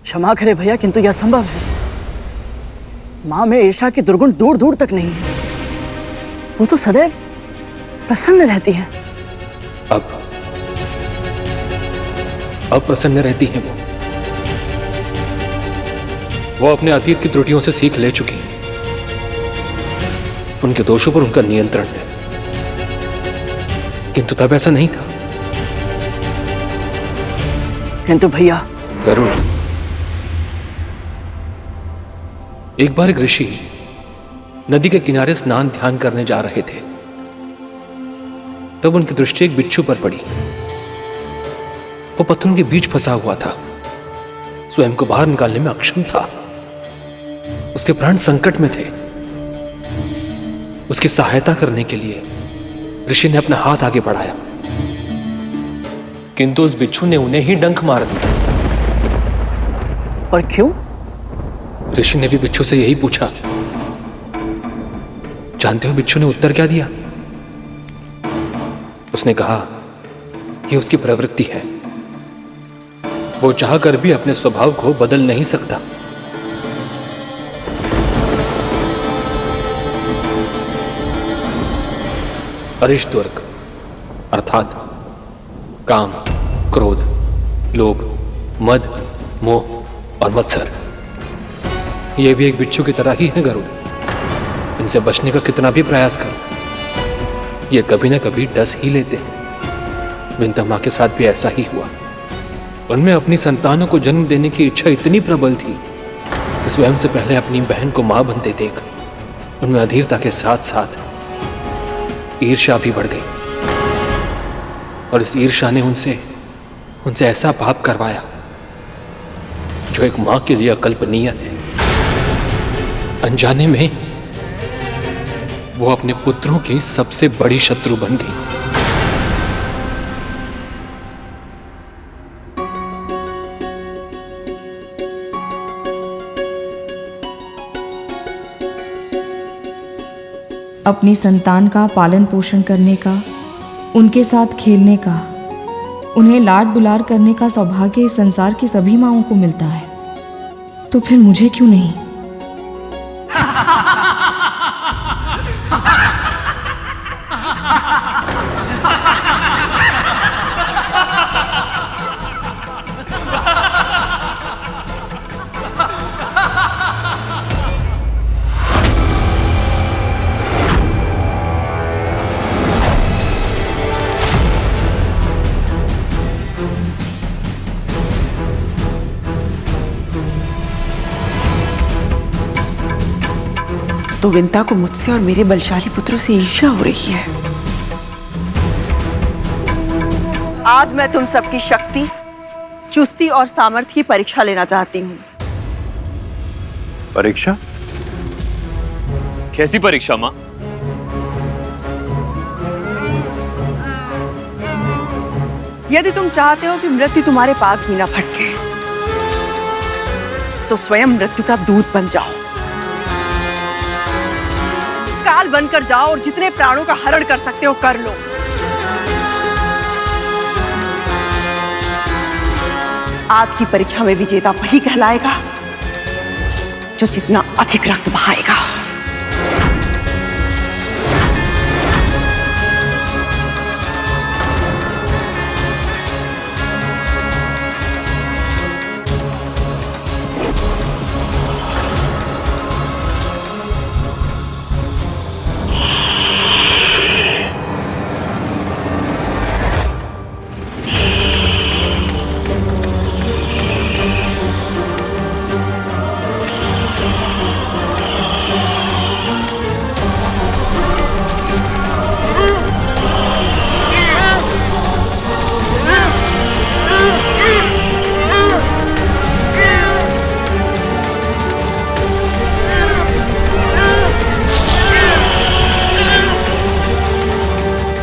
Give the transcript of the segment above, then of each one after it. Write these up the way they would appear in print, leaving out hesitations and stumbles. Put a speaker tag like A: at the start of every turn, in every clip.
A: क्षमा करे भैया, किंतु यह संभव है। मां में ईर्ष्या की दुर्गुण दूर दूर तक नहीं है। वो तो सदैव प्रसन्न रहती है।
B: अब प्रसन्न रहती हैं वो अपने अतीत की त्रुटियों से सीख ले चुकी हैं। उनके दोषों पर उनका नियंत्रण है, किंतु तब ऐसा नहीं था।
A: किंतु भैया,
B: गरुड़, एक बार एक ऋषि नदी के किनारे स्नान ध्यान करने जा रहे थे। तब उनकी दृष्टि एक बिच्छू पर पड़ी। वो पत्थरों के बीच फंसा हुआ था, स्वयं को बाहर निकालने में अक्षम था। उसके प्राण संकट में थे। उसकी सहायता करने के लिए ऋषि ने अपना हाथ आगे बढ़ाया, किंतु उस बिच्छू ने उन्हें ही डंक मार दिया।
A: पर क्यों?
B: ऋषि ने भी बिच्छू से यही पूछा। जानते हो बिच्छू ने उत्तर क्या दिया? उसने कहा, यह उसकी प्रवृत्ति है, वो चाहकर भी अपने स्वभाव को बदल नहीं सकता। अरिष्टवर्ग अर्थात काम, क्रोध, लोभ, मद, मोह और मत्सर, यह भी एक बिच्छू की तरह ही है गरुड़। इनसे बचने का कितना भी प्रयास करो, ये कभी ना कभी डस ही लेते हैं। विंता मां के साथ भी ऐसा ही हुआ। उनमें अपनी संतानों को जन्म देने की इच्छा इतनी प्रबल थी कि स्वयं से पहले अपनी बहन को मां बनते देख उनमें अधीरता के साथ साथ ईर्ष्या भी बढ़ गई। और इस ईर्ष्या ने उनसे ऐसा पाप करवाया जो एक मां के लिए अकल्पनीय है। अनजाने में वो अपने पुत्रों की सबसे बड़ी शत्रु बन गई।
C: अपनी संतान का पालन पोषण करने का, उनके साथ खेलने का, उन्हें लाड दुलार करने का सौभाग्य इस संसार की सभी माँओं को मिलता है, तो फिर मुझे क्यों नहीं?
D: तो विंता को मुझसे और मेरे बलशाली पुत्रों से ईर्ष्या हो रही है। आज मैं तुम सबकी शक्ति, चुस्ती और सामर्थ्य की परीक्षा लेना चाहती हूँ।
E: परीक्षा? कैसी परीक्षा मां?
D: यदि तुम चाहते हो कि मृत्यु तुम्हारे पास भी ना फटके, तो स्वयं मृत्यु का दूत बन जाओ, काल बनकर जाओ और जितने प्राणों का हरण कर सकते हो कर लो। आज की परीक्षा में विजेता वही कहलाएगा जो जितना अधिक रक्त बहाएगा।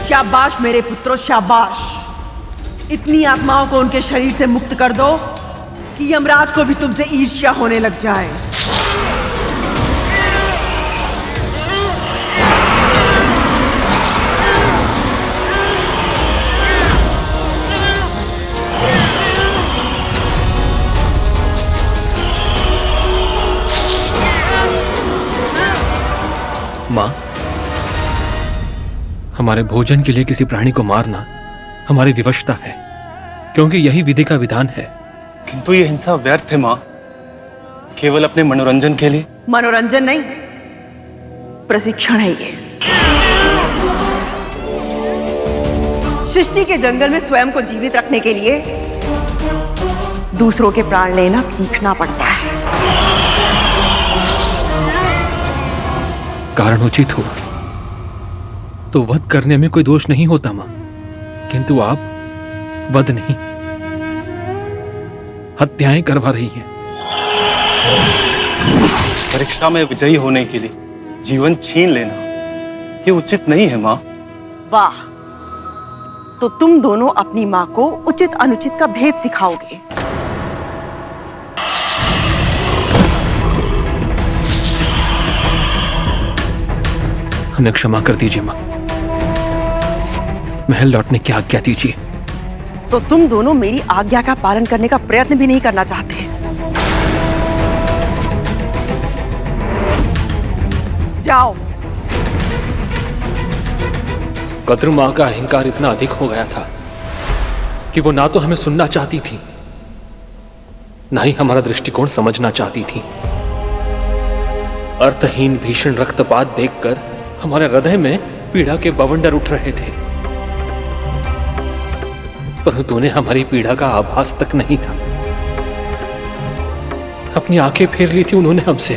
D: शाबाश मेरे पुत्रों, शाबाश। इतनी आत्माओं को उनके शरीर से मुक्त कर दो कि यमराज को भी तुमसे ईर्ष्या होने लग जाए।
B: मां, हमारे भोजन के लिए किसी प्राणी को मारना हमारी विवशता है, क्योंकि यही विधि का विधान है।
E: किंतु ये हिंसा व्यर्थ है मां, केवल अपने मनोरंजन के लिए।
D: मनोरंजन नहीं, प्रशिक्षण है ये। सृष्टि के जंगल में स्वयं को जीवित रखने के लिए दूसरों के प्राण लेना सीखना पड़ता है।
B: कारण उचित हो तो वध करने में कोई दोष नहीं होता मां, किंतु आप वध नहीं, हत्याएं करवा रही हैं।
E: परीक्षा में विजयी होने के लिए जीवन छीन लेना ये उचित नहीं है मां।
D: वाह, तो तुम दोनों अपनी मां को उचित अनुचित का भेद सिखाओगे।
B: हमें क्षमा कर दीजिए मां, महल लौटने की आज्ञा दीजिए।
D: तो तुम दोनों मेरी आज्ञा का पालन करने का प्रयत्न भी नहीं करना चाहते। जाओ।
B: कद्रू मां का अहंकार इतना अधिक हो गया था कि वो ना तो हमें सुनना चाहती थी, ना ही हमारा दृष्टिकोण समझना चाहती थी। अर्थहीन भीषण रक्तपात देखकर हमारे हृदय में पीड़ा के बवंडर उठ रहे थे, परंतु उन्हें हमारी पीड़ा का आभास तक नहीं था। अपनी आंखें फेर ली थी उन्होंने हमसे,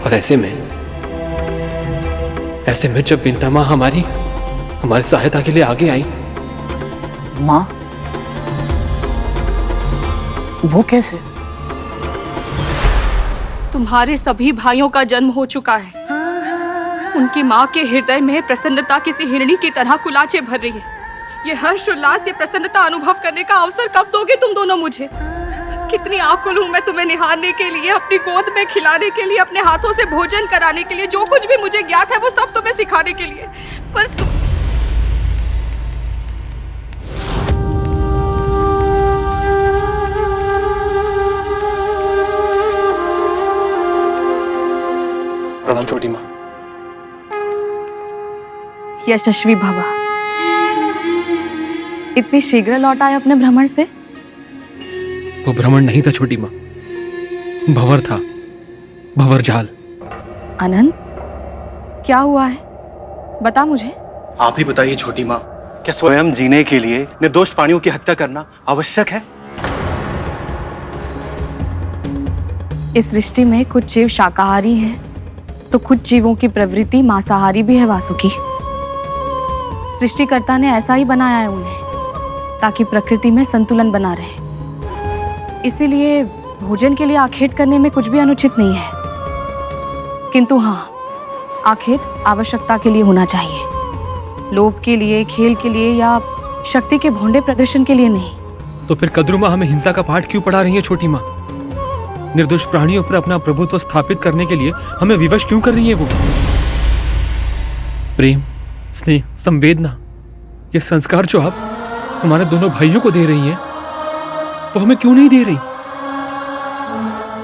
B: और ऐसे में जब बिंता मां हमारी सहायता के लिए आगे आई।
A: मां, वो कैसे?
C: तुम्हारे सभी भाइयों का जन्म हो चुका है। उनकी माँ के हृदय में प्रसन्नता किसी हिरणी की तरह कुलाचे भर रही है। ये हर्ष उल्लास, ये प्रसन्नता अनुभव करने का अवसर कब दोगे तुम दोनों मुझे? कितनी आकुल हूं मैं तुम्हें निहारने के लिए, अपनी गोद में खिलाने के लिए, अपने हाथों से भोजन कराने के लिए। जो कुछ भी मुझे ज्ञात है वो सब तुम्हें सिखाने के लिए, पर
B: प्रणाम छोटी मां।
C: यशस्वी भवा। इतनी शीघ्र लौट आए अपने भ्रमण से?
B: वो भ्रमण नहीं था छोटी मां, भंवर था, भंवरजाल।
C: अनंत, क्या हुआ है? बता मुझे।
E: आप ही बताइए छोटी मां, क्या स्वयं जीने के लिए निर्दोष प्राणियों की हत्या करना आवश्यक है?
C: इस सृष्टि में कुछ जीव शाकाहारी हैं, तो कुछ जीवों की प्रवृत्ति मांसाहारी भी है वासुकी। सृष्टिकर्ता ने ऐसा ही बनाया है उन्हें, ताकि प्रकृति में संतुलन बना रहे। इसीलिए भोजन के लिए आखेट करने में कुछ भी अनुचित नहीं है, किंतु हाँ, आखेट आवश्यकता के लिए होना चाहिए, लोभ के लिए, खेल के लिए या शक्ति के भोंडे प्रदर्शन के लिए नहीं।
B: तो फिर कद्रू मां हमें हिंसा का पाठ क्यों पढ़ा रही है छोटी मां? निर्दोष प्राणियों पर अपना प्रभुत्व स्थापित करने के लिए हमें विवश क्यों कर रही है वो? प्रेम, स्नेह, संवेदना, ये संस्कार जो आप हमारे दोनों भाइयों को दे रही हैं, वो हमें क्यों नहीं दे रही?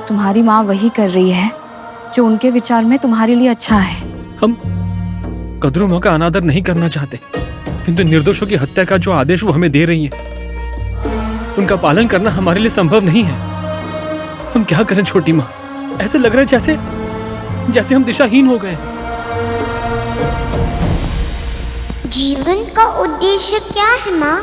C: तुम्हारी माँ वही कर रही है जो उनके विचार में तुम्हारे लिए अच्छा है।
B: हम कद्रू मां का अनादर नहीं करना चाहते, किंतु निर्दोषों की हत्या का जो आदेश वो हमें दे रही है, उनका पालन करना हमारे लिए संभव नहीं है। हम क्या करें छोटी मां? ऐसे लग रहा है जैसे हम दिशाहीन हो गए।
F: जीवन का उद्देश्य क्या है माँ?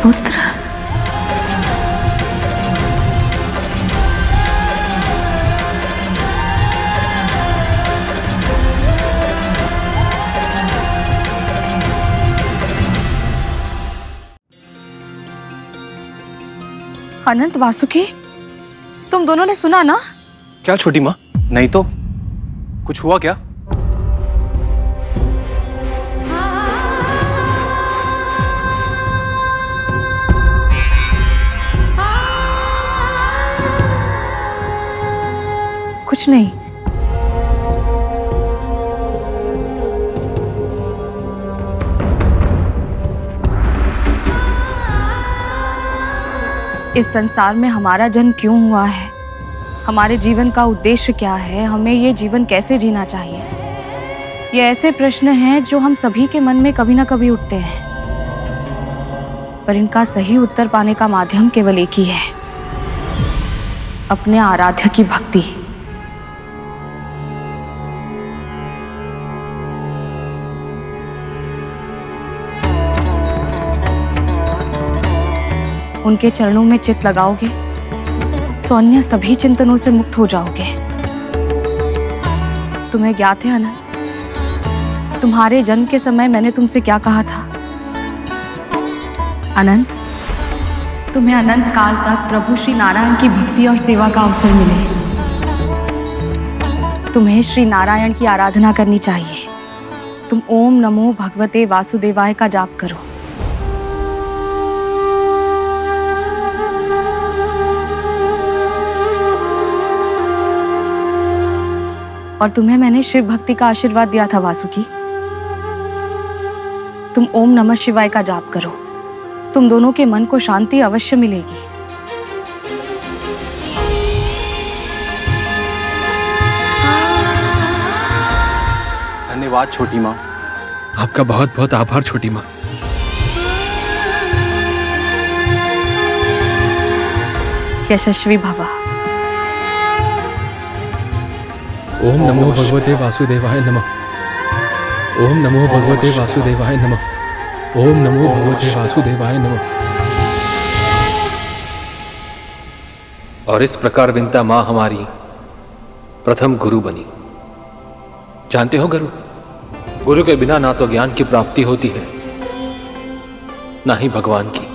C: पुत्र, अनंत, वासुकी, तुम दोनों ने सुना ना?
E: क्या छोटी मां? नहीं तो कुछ हुआ क्या?
C: कुछ नहीं। इस संसार में हमारा जन्म क्यों हुआ है, हमारे जीवन का उद्देश्य क्या है, हमें ये जीवन कैसे जीना चाहिए। ये ऐसे प्रश्न हैं जो हम सभी के मन में कभी ना कभी उठते हैं, पर इनका सही उत्तर पाने का माध्यम केवल एक ही है, अपने आराध्य की भक्ति। उनके चरणों में चित्त लगाओगे तो अन्य सभी चिंतनों से मुक्त हो जाओगे। तुम्हें ज्ञात है अनंत, तुम्हारे जन्म के समय मैंने तुमसे क्या कहा था? अनंत, तुम्हें अनंत काल तक प्रभु श्री नारायण की भक्ति और सेवा का अवसर मिले। तुम्हें श्री नारायण की आराधना करनी चाहिए। तुम ओम नमो भगवते वासुदेवाय का जाप करो। और तुम्हें मैंने शिव भक्ति का आशीर्वाद दिया था वासुकी। तुम ओम नमः शिवाय का जाप करो, तुम दोनों के मन को शांति अवश्य मिलेगी।
E: धन्यवाद छोटी माँ।
B: आपका बहुत बहुत आभार छोटी माँ।
C: यशस्वी भव।
B: ओम नमो भगवते वासुदेवाय नमः। ओम नमो भगवते वासुदेवाय नमः। ओम नमो भगवते वासुदेवाय नमः। और इस प्रकार विंता माँ हमारी प्रथम गुरु बनी। जानते हो गुरु के बिना ना तो ज्ञान की प्राप्ति होती है, ना ही भगवान की।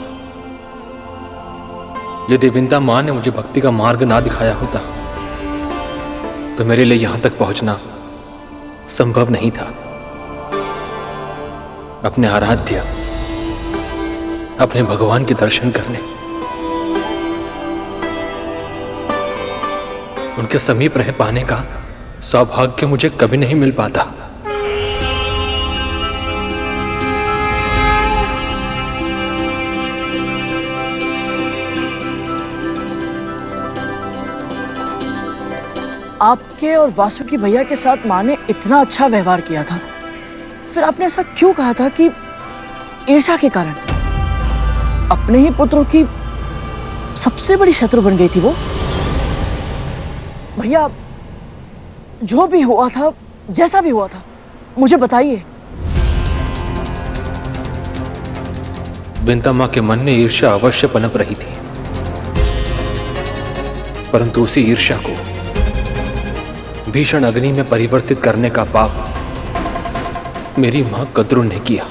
B: यदि विंता माँ ने मुझे भक्ति का मार्ग ना दिखाया होता तो मेरे लिए यहां तक पहुंचना संभव नहीं था। अपने आराध्य, अपने भगवान के दर्शन करने, उनके समीप रह पाने का सौभाग्य मुझे कभी नहीं मिल पाता।
A: आपके और वासुकी भैया के साथ माँ ने इतना अच्छा व्यवहार किया था, फिर आपने ऐसा क्यों कहा था कि ईर्ष्या के कारण अपने ही पुत्रों की सबसे बड़ी शत्रु बन गई थी वो? भैया, जो भी हुआ था, जैसा भी हुआ था, मुझे बताइए।
B: विंता माँ के मन में ईर्ष्या अवश्य पनप रही थी, परंतु उसी ईर्ष्या को भीषण अग्नि में परिवर्तित करने का पाप मेरी मां कद्रू ने किया।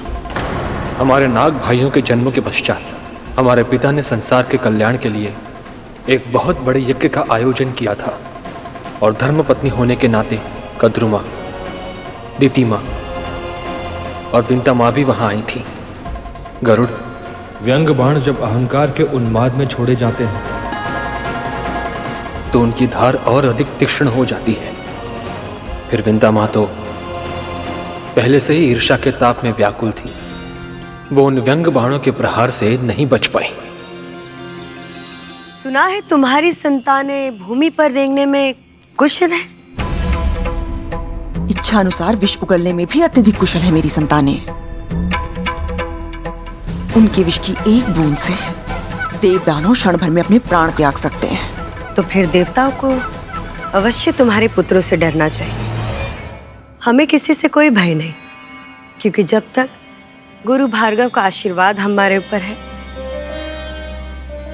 B: हमारे नाग भाइयों के जन्म के पश्चात हमारे पिता ने संसार के कल्याण के लिए एक बहुत बड़े यज्ञ का आयोजन किया था, और धर्मपत्नी होने के नाते कद्रू मां, दीति मां और विंता मां भी वहां आई थी। गरुड़,
G: व्यंग बाण जब अहंकार के उन्माद में छोड़े जाते हैं
B: तो उनकी धार और अधिक तीक्ष्ण हो जाती है। फिर विंता मां तो पहले से ही ईर्ष्या के ताप में व्याकुल थी। वो उन व्यंग बाणों के प्रहार से नहीं बच पाई।
H: सुना है तुम्हारी संतानें भूमि पर रेंगने में कुशल है।
D: इच्छा अनुसार विष उगलने में भी अत्यधिक कुशल है मेरी संतानें। उनके विष की एक बूंद से देवदानव क्षण भर में अपने प्राण त्याग सकते हैं।
H: तो फिर देवताओं को अवश्य तुम्हारे पुत्रों से डरना चाहिए। हमें किसी से कोई भय नहीं, क्योंकि जब तक गुरु भार्गव का आशीर्वाद हमारे ऊपर है,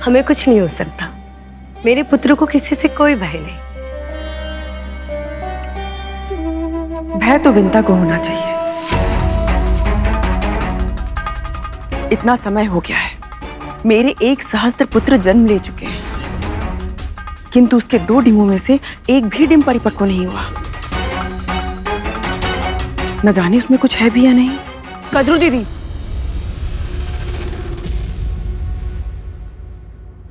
H: हमें कुछ नहीं हो सकता। मेरे पुत्रों को किसी से कोई भय नहीं।
D: भय तो विंता को होना चाहिए। इतना समय हो गया है, मेरे 1 सहस्त्र पुत्र जन्म ले चुके हैं, किंतु उसके 2 डिंबों में से एक भी डिंब परिपक्व नहीं हुआ। न जाने उसमें कुछ है भी या नहीं।
C: कद्रू दीदी,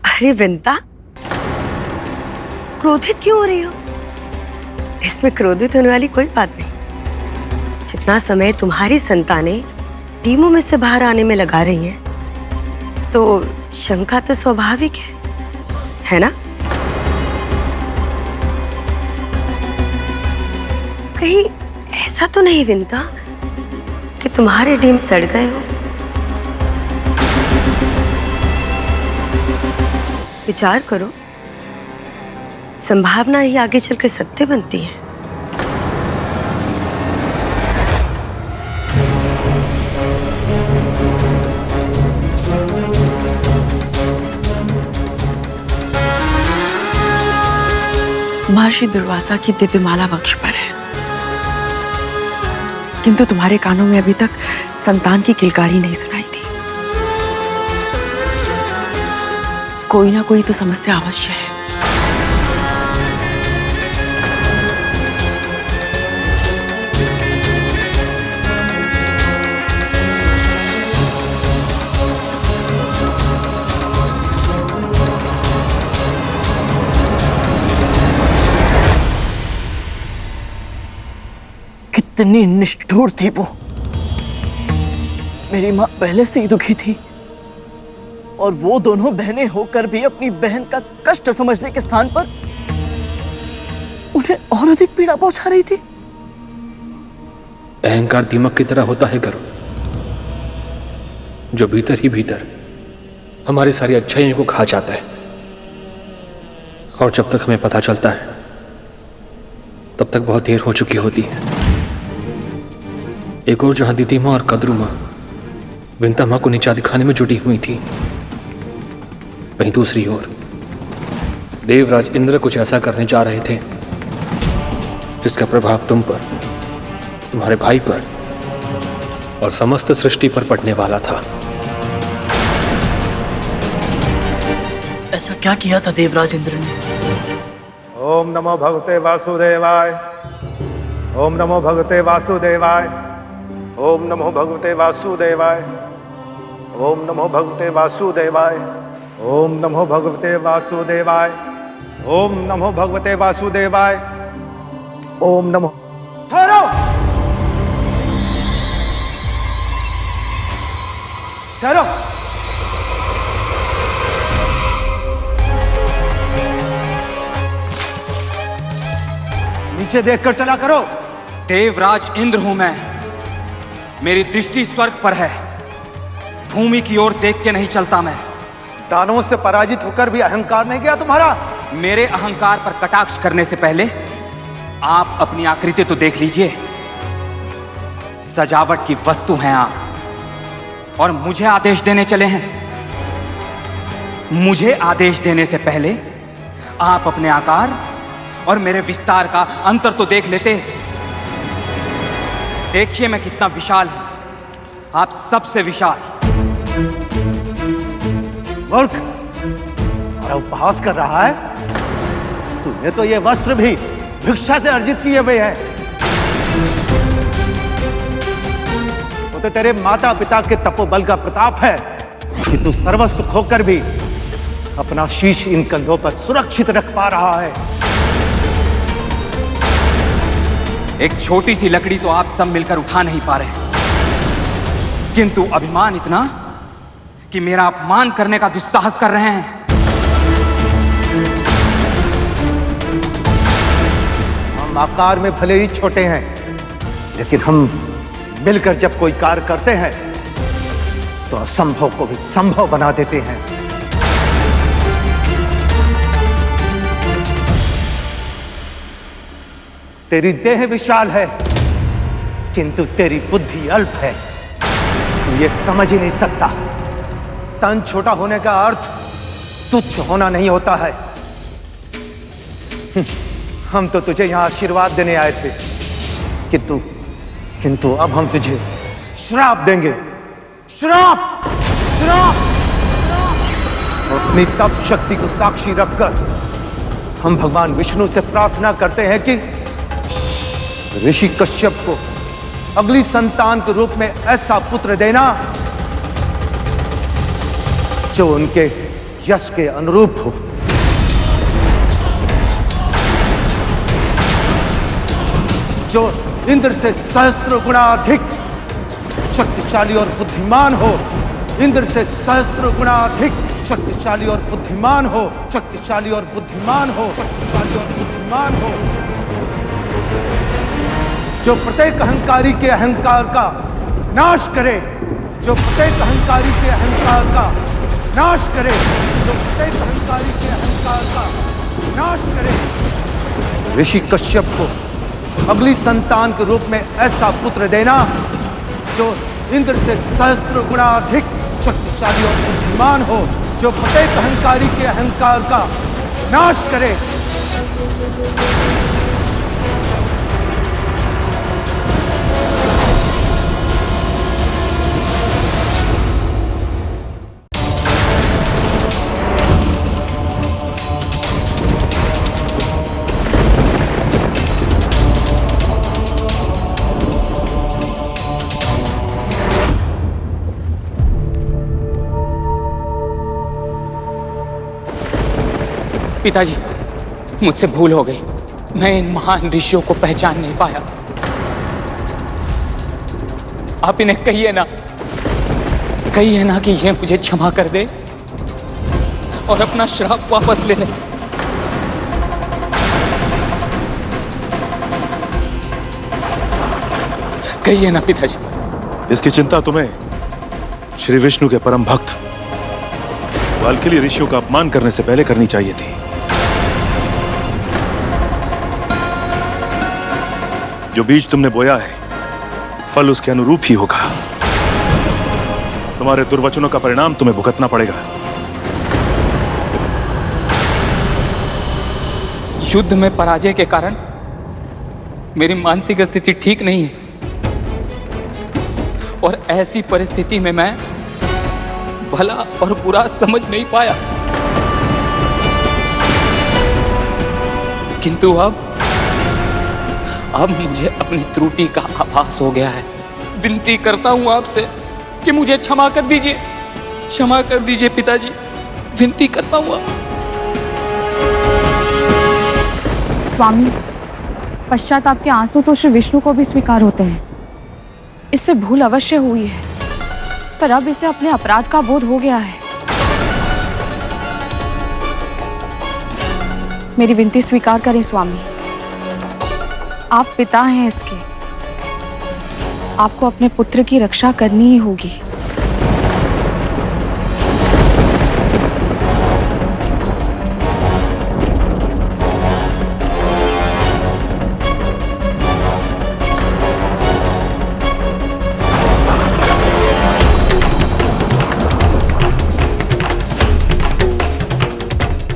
H: अरे विंता, क्रोधित क्यों हो रही हो? इसमें क्रोधित होने वाली कोई बात नहीं। जितना समय तुम्हारी संतानें टीमों में से बाहर आने में लगा रही हैं, तो शंका तो स्वाभाविक है। है ना? कहीं ऐसा तो नहीं विंता कि तुम्हारे डीम सड़ गए हो? विचार करो, संभावना ही आगे चलकर सत्य बनती है।
A: महर्षि दुर्वासा की दिव्य माला वक्ष पर है, किंतु तुम्हारे कानों में अभी तक संतान की किलकारी नहीं सुनाई थी। कोई ना कोई तो समस्या अवश्य है। कितनी निष्ठुर थी वो। मेरी मां पहले से ही दुखी थी और वो दोनों बहनें होकर भी अपनी बहन का कष्ट समझने के स्थान पर उन्हें और अधिक पीड़ा पहुंचा रही थी।
B: अहंकार दीमक की तरह होता है गरुड़, जो भीतर ही भीतर हमारी सारी अच्छाइयों को खा जाता है। और जब तक हमें पता चलता है तब तक बहुत देर हो चुकी होती है। एक और जहां दीदी माँ और कद्रू माँ विंता माँ को नीचा दिखाने में जुटी हुई थी, वहीं दूसरी ओर देवराज इंद्र कुछ ऐसा करने जा रहे थे जिसका प्रभाव तुम पर, तुम्हारे भाई पर और समस्त सृष्टि पर पड़ने वाला था।
A: ऐसा क्या किया था देवराज इंद्र ने?
I: ओम नमो भगवते वासुदेवाय। ओम नमो भगवते वासुदेवाय। ओम नमो भगवते वासुदेवाय। ओम नमो भगवते वासुदेवाय। ओम नमो भगवते वासुदेवाय। ओम नमो भगवते वासुदेवाय। ओम नमो। ठहरो, ठहरो। नीचे देखकर चला करो।
J: देवराज इंद्र हूं मैं, मेरी दृष्टि स्वर्ग पर है, भूमि की ओर देख के नहीं चलता मैं।
I: दानवों से पराजित होकर भी अहंकार नहीं गया तुम्हारा?
J: मेरे अहंकार पर कटाक्ष करने से पहले आप अपनी आकृति तो देख लीजिए। सजावट की वस्तु हैं आप और मुझे आदेश देने चले हैं। मुझे आदेश देने से पहले आप अपने आकार और मेरे विस्तार का अंतर तो देख लेते। देखिए मैं कितना विशाल हूं, आप सबसे विशाल।
I: मूर्ख, और उपहास कर रहा है? तूने तो ये वस्त्र भी भिक्षा से अर्जित किए हुए हैं। वो तो तेरे माता पिता के तपोबल का प्रताप है कि तू सर्वस्व खोकर भी अपना शीश इन कंधों पर सुरक्षित रख पा रहा है।
J: एक छोटी सी लकड़ी तो आप सब मिलकर उठा नहीं पा रहे, किंतु अभिमान इतना कि मेरा अपमान करने का दुस्साहस कर रहे हैं।
I: हम आकार में भले ही छोटे हैं, लेकिन हम मिलकर जब कोई कार्य करते हैं तो असंभव को भी संभव बना देते हैं। तेरी देह विशाल है, किंतु तेरी बुद्धि अल्प है। तू ये समझ ही नहीं सकता। तन छोटा होने का अर्थ तुच्छ होना नहीं होता है। हम तो तुझे यहां आशीर्वाद देने आए थे, किंतु अब हम तुझे श्राप देंगे। श्राप, श्राप। अपनी तप शक्ति को साक्षी रखकर हम भगवान विष्णु से प्रार्थना करते हैं कि ऋषि कश्यप को अगली संतान के रूप में ऐसा पुत्र देना जो उनके यश के अनुरूप हो। जो इंद्र से सहस्त्र गुणा अधिक शक्तिशाली और बुद्धिमान हो। इंद्र से सहस्त्र गुणा अधिक शक्तिशाली और बुद्धिमान हो, शक्तिशाली और बुद्धिमान हो, शक्तिशाली और बुद्धिमान हो। जो प्रत्येक अहंकारी के अहंकार का नाश करे, जो प्रत्येक अहंकारी के अहंकार का नाश करे, जो प्रत्येक अहंकारी के अहंकार का नाश करे। ऋषि कश्यप को अगली संतान के रूप में ऐसा पुत्र देना जो इंद्र से सहस्त्र गुणा अधिक शक्तिशाली और बुद्धिमान हो, जो प्रत्येक अहंकारी के अहंकार का नाश करे।
J: पिताजी, मुझसे भूल हो गई। मैं इन महान ऋषियों को पहचान नहीं पाया। आप इन्हें कहिए ना कि ये मुझे क्षमा कर दे और अपना श्राप वापस ले ले। कहिए ना पिताजी।
K: इसकी चिंता तुम्हें श्री विष्णु के परम भक्त वाल्कीली ऋषियों का अपमान करने से पहले करनी चाहिए थी। जो बीज तुमने बोया है, फल उसके अनुरूप ही होगा। तुम्हारे दुर्वचनों का परिणाम तुम्हें भुगतना पड़ेगा।
J: युद्ध में पराजय के कारण मेरी मानसिक स्थिति ठीक नहीं है, और ऐसी परिस्थिति में मैं भला और बुरा समझ नहीं पाया। किंतु अब मुझे अपनी त्रुटि का आभास हो गया है। विनती करता हूं आपसे कि मुझे क्षमा कर दीजिए, क्षमा कर दीजिए पिताजी, विनती करता हूं आपसे।
C: स्वामी, पश्चाताप के आंसू तो श्री विष्णु को भी स्वीकार होते हैं। इससे भूल अवश्य हुई है, पर अब इसे अपने अपराध का बोध हो गया है। मेरी विनती स्वीकार करें स्वामी। आप पिता हैं इसके, आपको अपने पुत्र की रक्षा करनी ही होगी।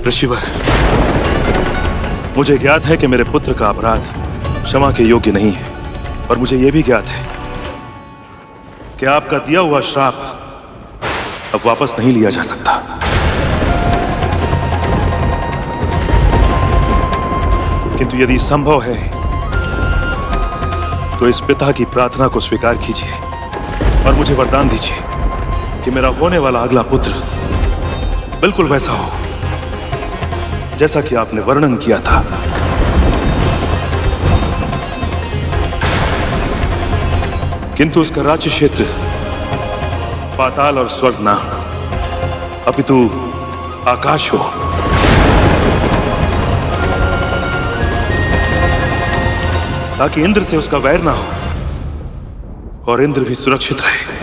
K: ऋषिवर, मुझे ज्ञात है कि मेरे पुत्र का अपराध क्षमा के योग्य नहीं है, और मुझे यह भी ज्ञात है कि आपका दिया हुआ श्राप अब वापस नहीं लिया जा सकता। किंतु यदि संभव है तो इस पिता की प्रार्थना को स्वीकार कीजिए और मुझे वरदान दीजिए कि मेरा होने वाला अगला पुत्र बिल्कुल वैसा हो जैसा कि आपने वर्णन किया था। किंतु उसका राज्य क्षेत्र पाताल और स्वर्ग ना, अपितु आकाश हो। ताकि इंद्र से उसका वैर ना हो और इंद्र भी सुरक्षित रहे।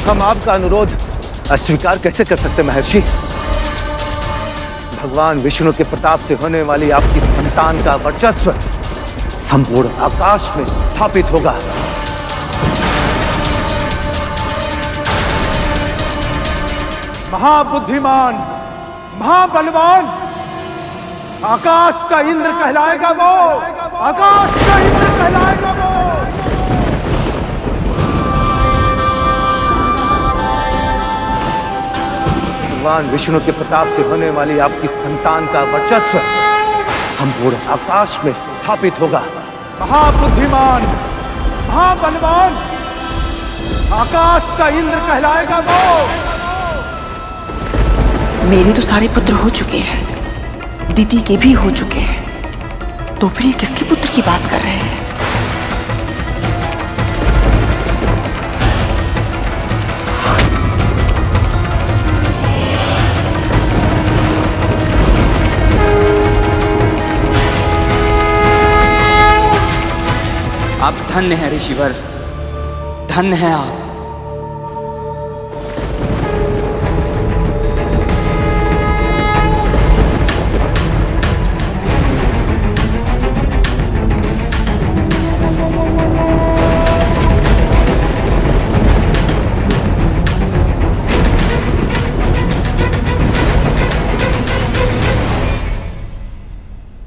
I: हम आपका अनुरोध अस्वीकार कैसे कर सकते महर्षि? भगवान विष्णु के प्रताप से होने वाली आपकी संतान का वर्चस्व संपूर्ण आकाश में स्थापित होगा। महाबुद्धिमान, महाबलवान, आकाश का इंद्र कहलाएगा वो, आकाश का इंद्र कहलाएगा वो। भगवान विष्णु के प्रताप से होने वाली आपकी संतान का वर्चस्व संपूर्ण आकाश में स्थापित होगा। महाबुद्धिमान, महाबलवान, आकाश का इंद्र कहलाएगा वो।
D: मेरे तो सारे पुत्र हो चुके हैं, दीदी के भी हो चुके हैं, तो फिर ये किसके पुत्र की बात कर रहे हैं?
J: धन्य है ऋषिवर, धन्य है आप।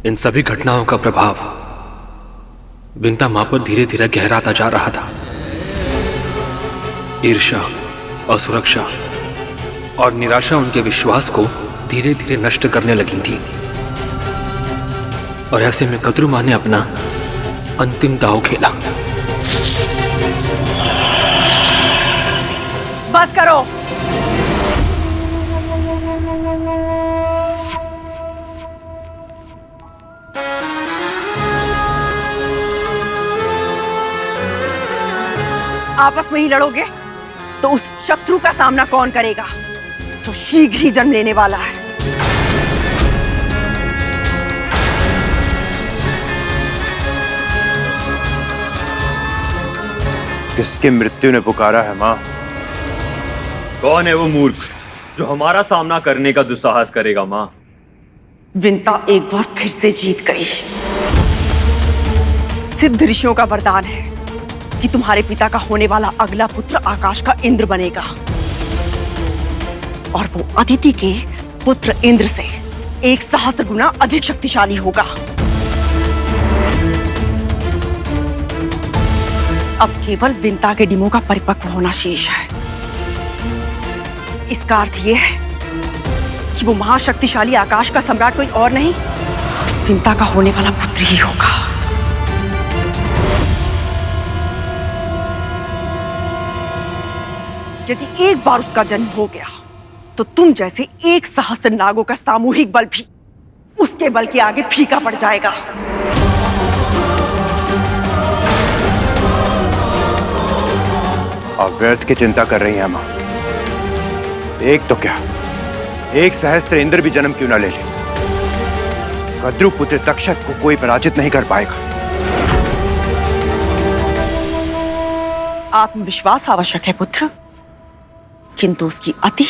B: इन सभी घटनाओं का प्रभाव विंता मां पर धीरे धीरे गहराता जा रहा था। ईर्ष्या, असुरक्षा और निराशा उनके विश्वास को धीरे धीरे नष्ट करने लगी थी। और ऐसे में कद्रू मां ने अपना अंतिम दांव खेला।
D: बस करो। आपस में ही लड़ोगे तो उस शत्रु का सामना कौन करेगा जो शीघ्र ही जन्म लेने वाला है?
I: किसकी मृत्यु ने पुकारा है मां?
L: कौन है वो मूर्ख जो हमारा सामना करने का दुस्साहस करेगा मां?
D: विंता एक बार फिर से जीत गई। सिद्ध ऋषियों का वरदान है कि तुम्हारे पिता का होने वाला अगला पुत्र आकाश का इंद्र बनेगा और वो अदिति के पुत्र इंद्र से 1 सहस्त्र गुना अधिक शक्तिशाली होगा। अब केवल विंता के डिमो का परिपक्व होना शेष है। इसका अर्थ यह है कि वो महाशक्तिशाली आकाश का सम्राट कोई और नहीं, विंता का होने वाला पुत्र ही होगा। यदि एक बार उसका जन्म हो गया तो तुम जैसे 1 सहस्त्र नागों का सामूहिक बल भी उसके बल के आगे फीका पड़ जाएगा।
I: आप व्यर्थ की चिंता कर रही हैं मां। एक तो क्या, 1 सहस्त्र इंद्र भी जन्म क्यों ना ले ले, कद्रू पुत्र तक्षक को कोई पराजित नहीं कर पाएगा।
D: आत्मविश्वास आवश्यक है पुत्र, किंतु उसकी अति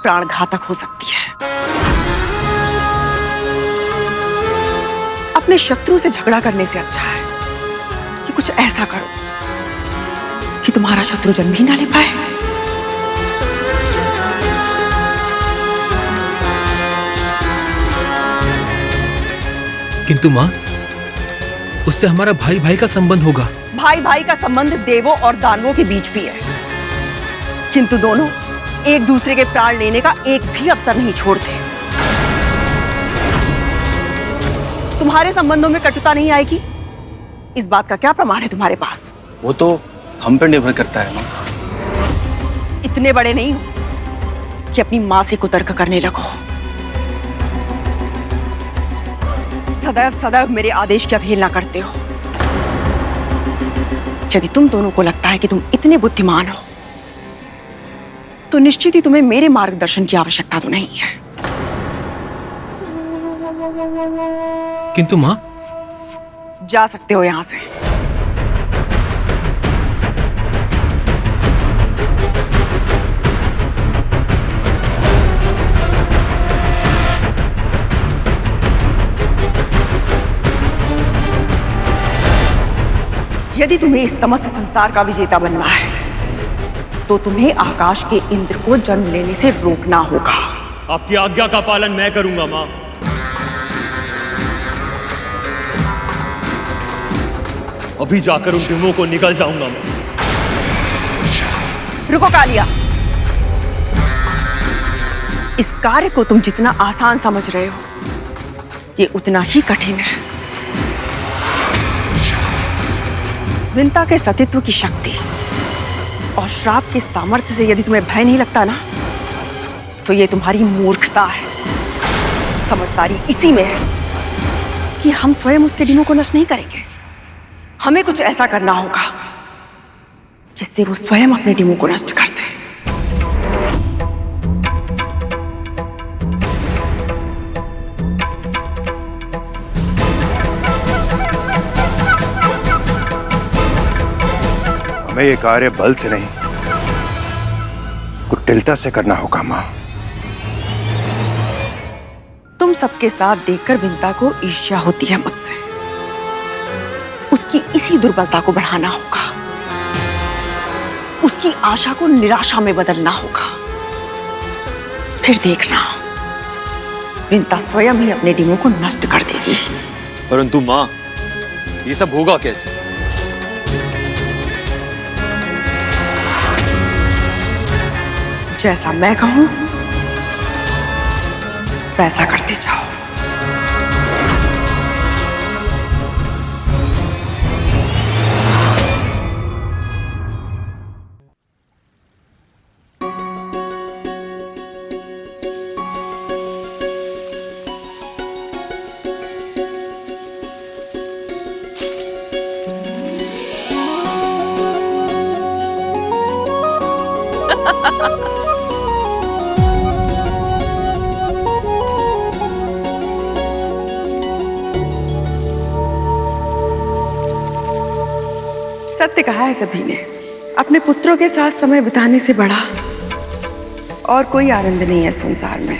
D: प्राणघातक हो सकती है। अपने शत्रु से झगड़ा करने से अच्छा है कि कुछ ऐसा करो कि तुम्हारा शत्रु जन्म ही ना ले पाए।
B: किंतु मां, उससे हमारा भाई भाई का संबंध होगा।
D: भाई भाई का संबंध देवों और दानवों के बीच भी है, किंतु दोनों एक दूसरे के प्राण लेने का एक भी अवसर नहीं छोड़ते। तुम्हारे संबंधों में कटुता नहीं आएगी, इस बात का क्या प्रमाण है तुम्हारे पास?
E: वो तो हम पर निर्भर करता है मां।
D: इतने बड़े नहीं हो कि अपनी मां से कुतर्क करने लगो। सदैव सदैव मेरे आदेश की अवहेलना करते हो। यदि तुम दोनों को लगता है कि तुम इतने बुद्धिमान हो तो निश्चित ही तुम्हें मेरे मार्गदर्शन की आवश्यकता तो नहीं है।
B: किंतु मां,
D: जा सकते हो यहां से। यदि तुम्हें इस समस्त संसार का विजेता बनना है तो तुम्हें आकाश के इंद्र को जन्म लेने से रोकना होगा।
L: आपकी आज्ञा का पालन मैं करूंगा मां। अभी जाकर उन डिमों को निकल जाऊंगा मैं।
D: रुको कालिया, इस कार्य को तुम जितना आसान समझ रहे हो ये उतना ही कठिन है। विंता के सतीत्व की शक्ति और श्राप के सामर्थ्य से यदि तुम्हें भय नहीं लगता ना, तो ये तुम्हारी मूर्खता है। समझदारी इसी में है कि हम स्वयं उसके डिमों को नष्ट नहीं करेंगे। हमें कुछ ऐसा करना होगा जिससे वो स्वयं अपने डिमों को नष्ट कर दे।
I: हमें ये कार्य बल से नहीं, कुटिलता से करना होगा माँ।
D: तुम सबके साथ देखकर विंता को ईर्ष्या होती है मुझसे। उसकी इसी दुर्बलता को बढ़ाना होगा, उसकी आशा को निराशा में बदलना होगा। फिर देखना, विंता स्वयं ही अपने डिमो को नष्ट कर देगी।
L: परंतु माँ, ये सब होगा कैसे?
D: जैसा मैं कहूं वैसा करते जाओ। सत्य कहा है सभी ने, अपने पुत्रों के साथ समय बिताने से बड़ा और कोई आनंद नहीं है संसार में।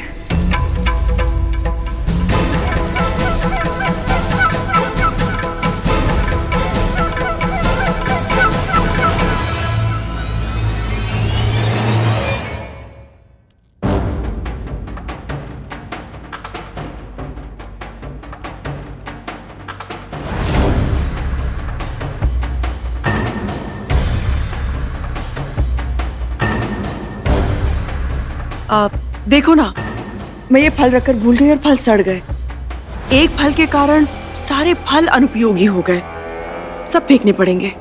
D: देखो ना, मैं ये फल रखकर भूल गई और फल सड़ गए। एक फल के कारण सारे फल अनुपयोगी हो गए, सब फेंकने पड़ेंगे।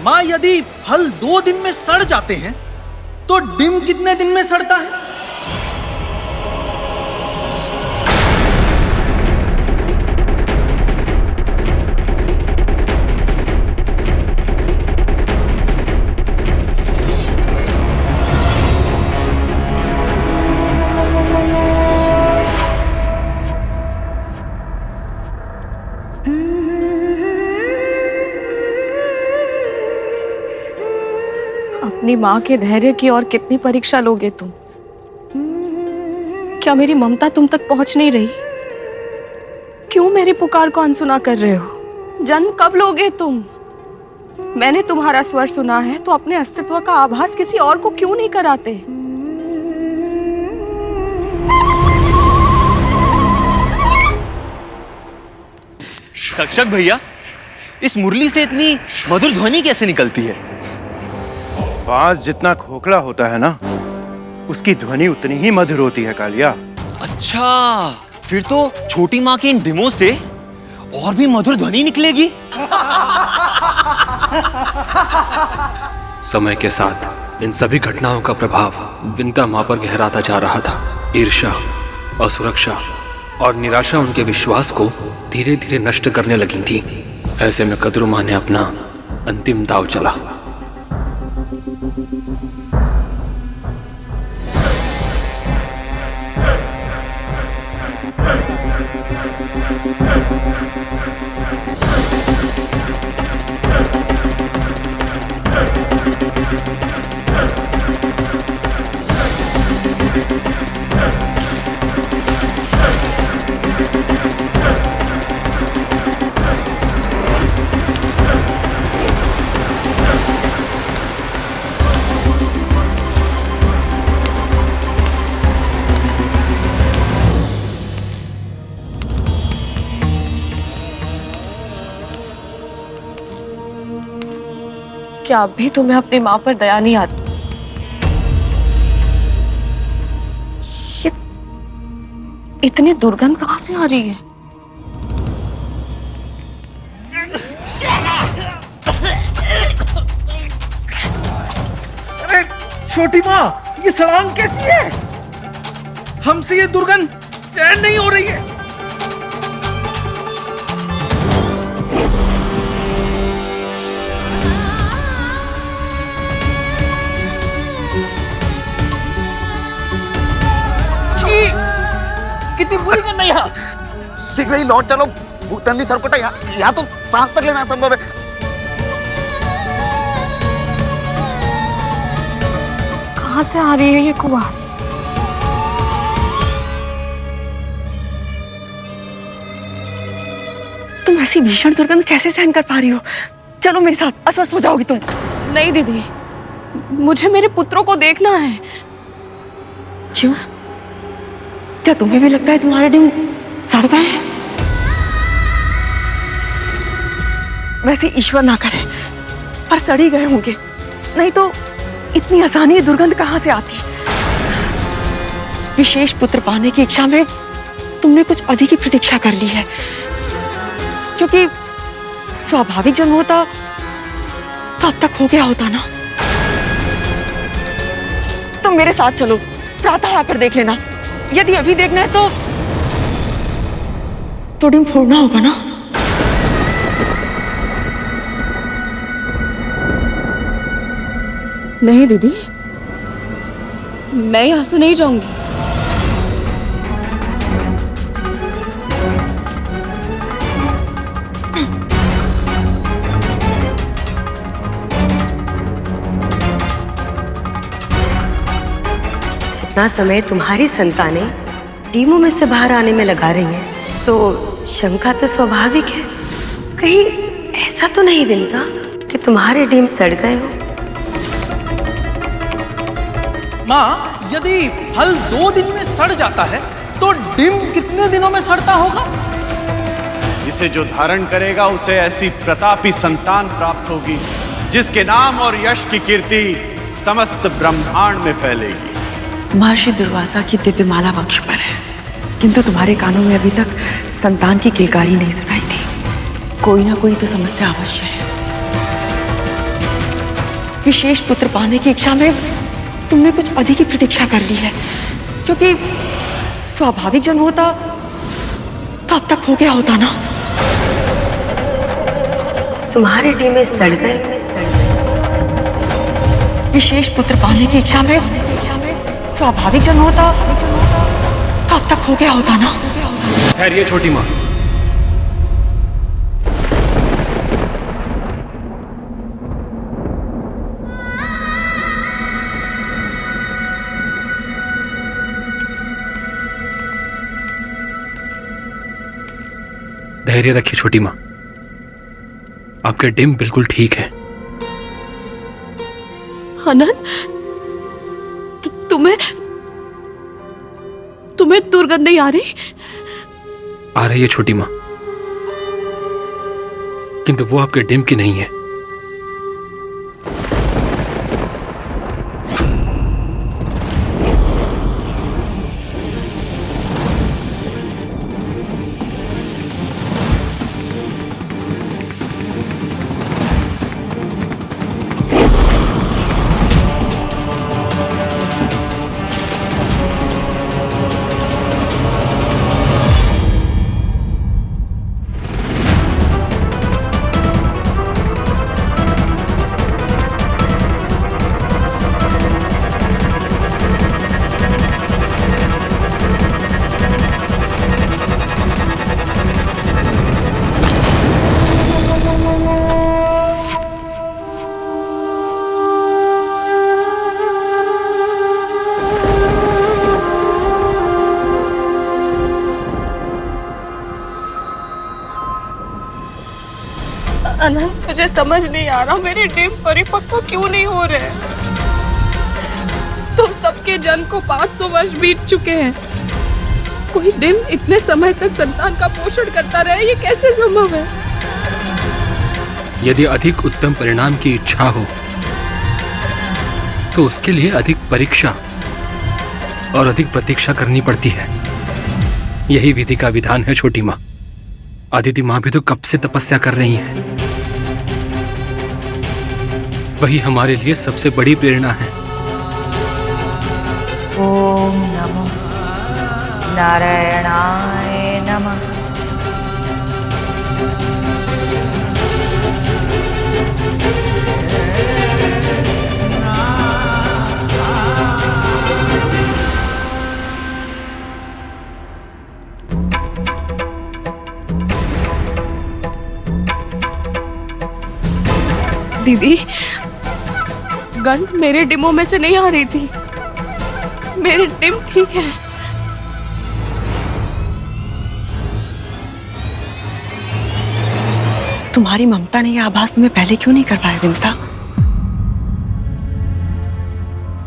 M: माँ, यदि फल 2 दिन में सड़ जाते हैं तो डिम कितने दिन में सड़ता है?
C: अपनी माँ के धैर्य की और कितनी परीक्षा लोगे तुम? क्या मेरी ममता तुम तक पहुंच नहीं रही? क्यों मेरी पुकार को अनसुना कर रहे हो? जन्म कब लोगे तुम? मैंने तुम्हारा स्वर सुना है तो अपने अस्तित्व का आभास किसी और को क्यों नहीं कराते?
L: तक्षक भैया, इस मुरली से इतनी मधुर ध्वनि कैसे निकलती है?
I: बांस जितना खोखला होता है ना, उसकी ध्वनि उतनी ही मधुर होती है कालिया।
L: अच्छा, फिर तो छोटी माँ के इन डिमों से और भी मधुर ध्वनि निकलेगी।
B: समय के साथ इन सभी घटनाओं का प्रभाव विंता माँ पर गहराता जा रहा था। ईर्ष्या, असुरक्षा और निराशा उनके विश्वास को धीरे धीरे नष्ट करने लगी थी। ऐसे में कद्रू माँ ने अपना अंतिम दांव चला।
C: क्या अब भी तुम्हें अपनी माँ पर दया नहीं आती? ये इतनी दुर्गंध कहाँ से आ रही है?
M: अरे छोटी माँ, ये सड़ांग कैसी है? हमसे ये दुर्गंध सहन नहीं हो रही है।
N: कितनी बुरी करना यहाँ। शीघ्र ही लौट चलो, भूतंदी सरपटा यहाँ तो सांस तक लेना असंभव है।
C: कहाँ से आ रही है ये कुवास?
D: तुम ऐसी भीषण दुर्गंध कैसे सहन कर पा रही हो? चलो मेरे साथ, अस्वस्थ हो जाओगी तुम।
C: नहीं दीदी, मुझे मेरे पुत्रों को देखना है।
D: क्यों? क्या तुम्हें भी लगता है तुम्हारे डिम सड़ गए हैं? वैसे ईश्वर ना करे पर सड़ ही गए होंगे, नहीं तो इतनी आसानी दुर्गंध कहां से आती? विशेष पुत्र पाने की इच्छा में तुमने कुछ अधिक ही प्रतीक्षा कर ली है, क्योंकि स्वाभाविक जन्म होता तो अब तक हो गया होता ना। तुम मेरे साथ चलो, प्रातः आकर देख लेना। यदि अभी देखना है तो डिम फोड़ना होगा ना।
C: नहीं दीदी, मैं यहाँ से नहीं जाऊंगी।
H: जितना समय तुम्हारी संतानें डीमों में से बाहर आने में लगा रही हैं, तो शंका तो स्वाभाविक है। कहीं ऐसा तो नहीं विनता कि तुम्हारे डीम सड़ गए हो?
M: माँ, यदि फल 2 दिन में सड़ जाता है तो डिम कितने दिनों में सड़ता होगा?
E: इसे जो धारण करेगा उसे ऐसी प्रतापी संतान प्राप्त होगी जिसके नाम और यश की कीर्ति समस्त ब्रह्मांड में फैलेगी।
D: महर्षि दुर्वासा की दिव्य माला वक्ष पर है, किंतु तुम्हारे कानों में अभी तक संतान की किलकारी नहीं सुनाई थी। कोई ना कोई तो समस्या अवश्य है। विशेष पुत्र पाने की इच्छा में तुमने कुछ अधिक ही प्रतीक्षा कर ली है, क्योंकि स्वाभाविक जन्म होता तो अब तक हो गया होता ना।
H: तुम्हारे डीम सड़ गए।
D: विशेष पुत्र पाने की इच्छा में स्वाभाविक जन्म होता तो अब तक हो गया होता ना।
B: ठहरिए छोटी माँ। धैर्य रखिए छोटी माँ, आपके डिम बिल्कुल ठीक है।
C: अनंत, तुम्हें दुर्गंध नहीं आ रही?
B: आ रही है छोटी माँ, किंतु वो आपके डिम की नहीं है।
C: अनंत, मुझे समझ नहीं आ रहा मेरे डिम परिपक्व क्यों नहीं हो रहे। तुम सबके जन्म को 500 वर्ष बीत चुके हैं, कोई डिम इतने समय तक संतान का पोषण करता रहे, ये कैसे संभव है?
B: यदि अधिक उत्तम परिणाम की इच्छा हो तो उसके लिए अधिक परीक्षा और अधिक प्रतीक्षा करनी पड़ती है। यही विधि का विधान है छोटी माँ। अदिति माँ भी तो कब से तपस्या कर रही हैं। वही हमारे लिए सबसे बड़ी प्रेरणा है।
O: ओम नमो नारायणाय नमः।
C: दीदी, गंध मेरे डिमों में से नहीं आ रही थी। मेरी टिम ठीक है।
D: तुम्हारी ममता ने यह आभास तुम्हें पहले क्यों नहीं करवाया विंता?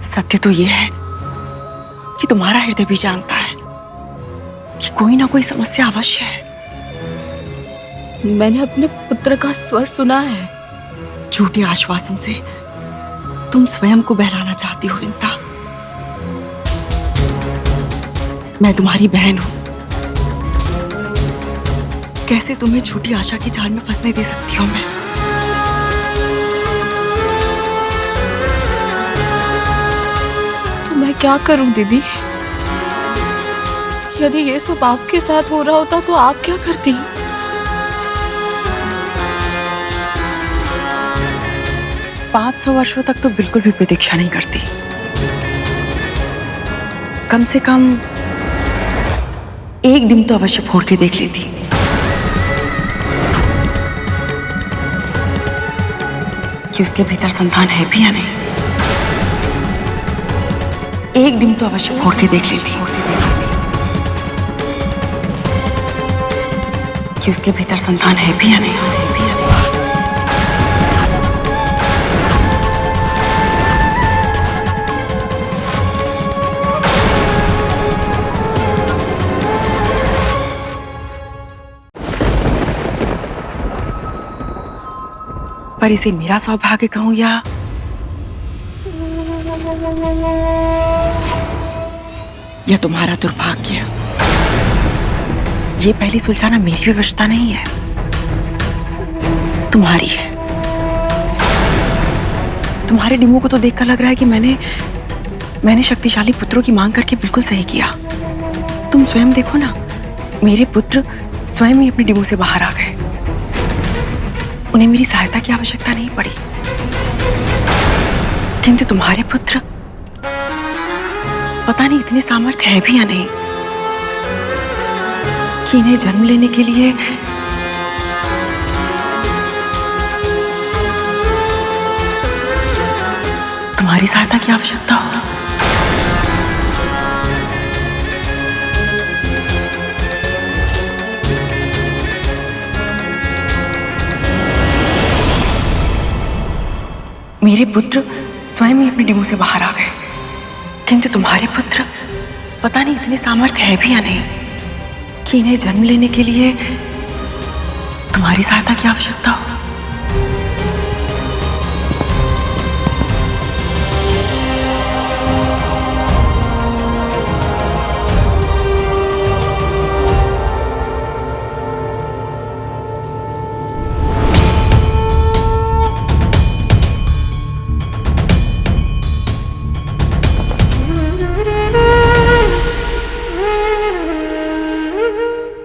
D: सत्य तो यह है कि तुम्हारा हृदय भी जानता है कि कोई ना कोई समस्या अवश्य है।
C: मैंने अपने पुत्र का स्वर सुना है।
D: झूठे आश्वासन से तुम स्वयं को बहलाना चाहती हो विंता। मैं तुम्हारी बहन हूं, कैसे तुम्हें झूठी आशा की जाल में फंसने दे सकती हूं मैं?
C: तो मैं क्या करूं दीदी? यदि ये सब आपके साथ हो रहा होता तो आप क्या करती?
D: 500 वर्षों तक तो बिल्कुल भी प्रतीक्षा नहीं करती। कम से कम एक दिन तो अवश्य फोड़ के देख लेती। कि उसके भीतर संतान है भी या नहीं। एक दिन तो अवश्य फोड़ के देख लेती कि उसके भीतर संतान है भी या नहीं। पर इसे मेरा सौभाग्य कहूं या तुम्हारा दुर्भाग्य। ये पहली सुलझाना मेरी विवशता नहीं है, तुम्हारी है। तुम्हारे डिमो को तो देखकर लग रहा है कि मैंने शक्तिशाली पुत्रों की मांग करके बिल्कुल सही किया। तुम स्वयं देखो ना, मेरे पुत्र स्वयं ही अपने डिमो से बाहर आ गए। उन्हें मेरी सहायता की आवश्यकता नहीं पड़ी। किंतु तुम्हारे पुत्र पता नहीं इतने सामर्थ्य है भी या नहीं कि इन्हें जन्म लेने के लिए तुम्हारी सहायता की आवश्यकता हो। मेरे पुत्र स्वयं ही अपने डिमो से बाहर आ गए, किंतु तुम्हारे पुत्र पता नहीं इतने सामर्थ्य है भी या नहीं कि इन्हें जन्म लेने के लिए तुम्हारी सहायता की आवश्यकता हो।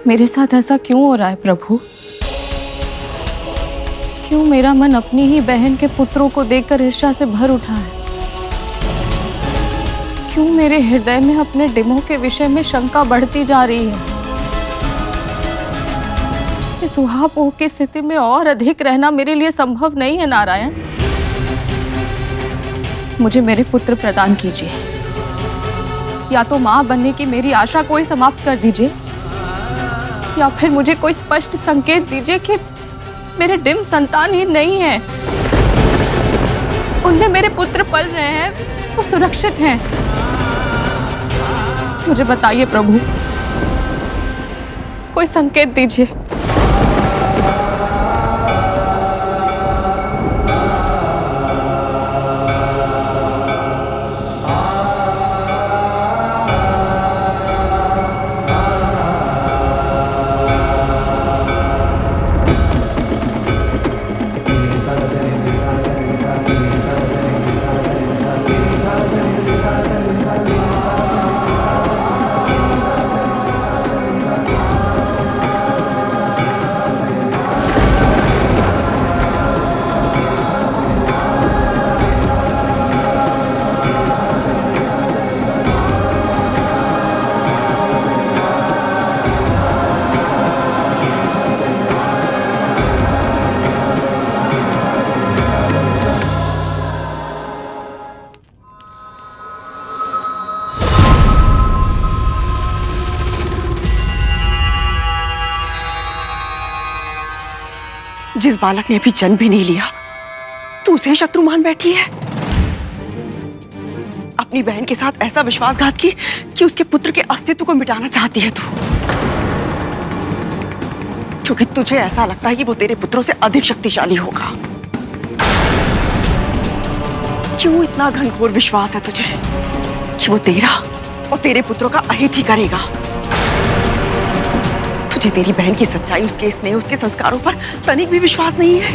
C: मेरे साथ ऐसा क्यों हो रहा है प्रभु? क्यों मेरा मन अपनी ही बहन के पुत्रों को देखकर ईर्ष्या से भर उठा है? क्यों मेरे हृदय में अपने डिमो के विषय में शंका बढ़ती जा रही है? इस उहापोह की स्थिति में और अधिक रहना मेरे लिए संभव नहीं है नारायण। मुझे मेरे पुत्र प्रदान कीजिए, या तो मां बनने की मेरी आशा कोई समाप्त कर दीजिए, या फिर मुझे कोई स्पष्ट संकेत दीजिए कि मेरे डिम संतान ही नहीं है, उनमें मेरे पुत्र पल रहे हैं, वो सुरक्षित हैं। मुझे बताइए प्रभु, कोई संकेत दीजिए।
D: जिस बालक ने अभी जन्म भी नहीं लिया तू उसे शत्रु मान बैठी है। अपनी बहन के साथ ऐसा विश्वासघात की कि उसके पुत्र के अस्तित्व को मिटाना चाहती है तू, क्योंकि तुझे ऐसा लगता है कि वो तेरे पुत्रों से अधिक शक्तिशाली होगा। क्यों इतना घनघोर विश्वास है तुझे कि वो तेरा और तेरे पुत्रों का अहित ही करेगा? तुझे तेरी बहन की सच्चाई, उसके स्नेह, उसके संस्कारों पर तनिक भी विश्वास नहीं है।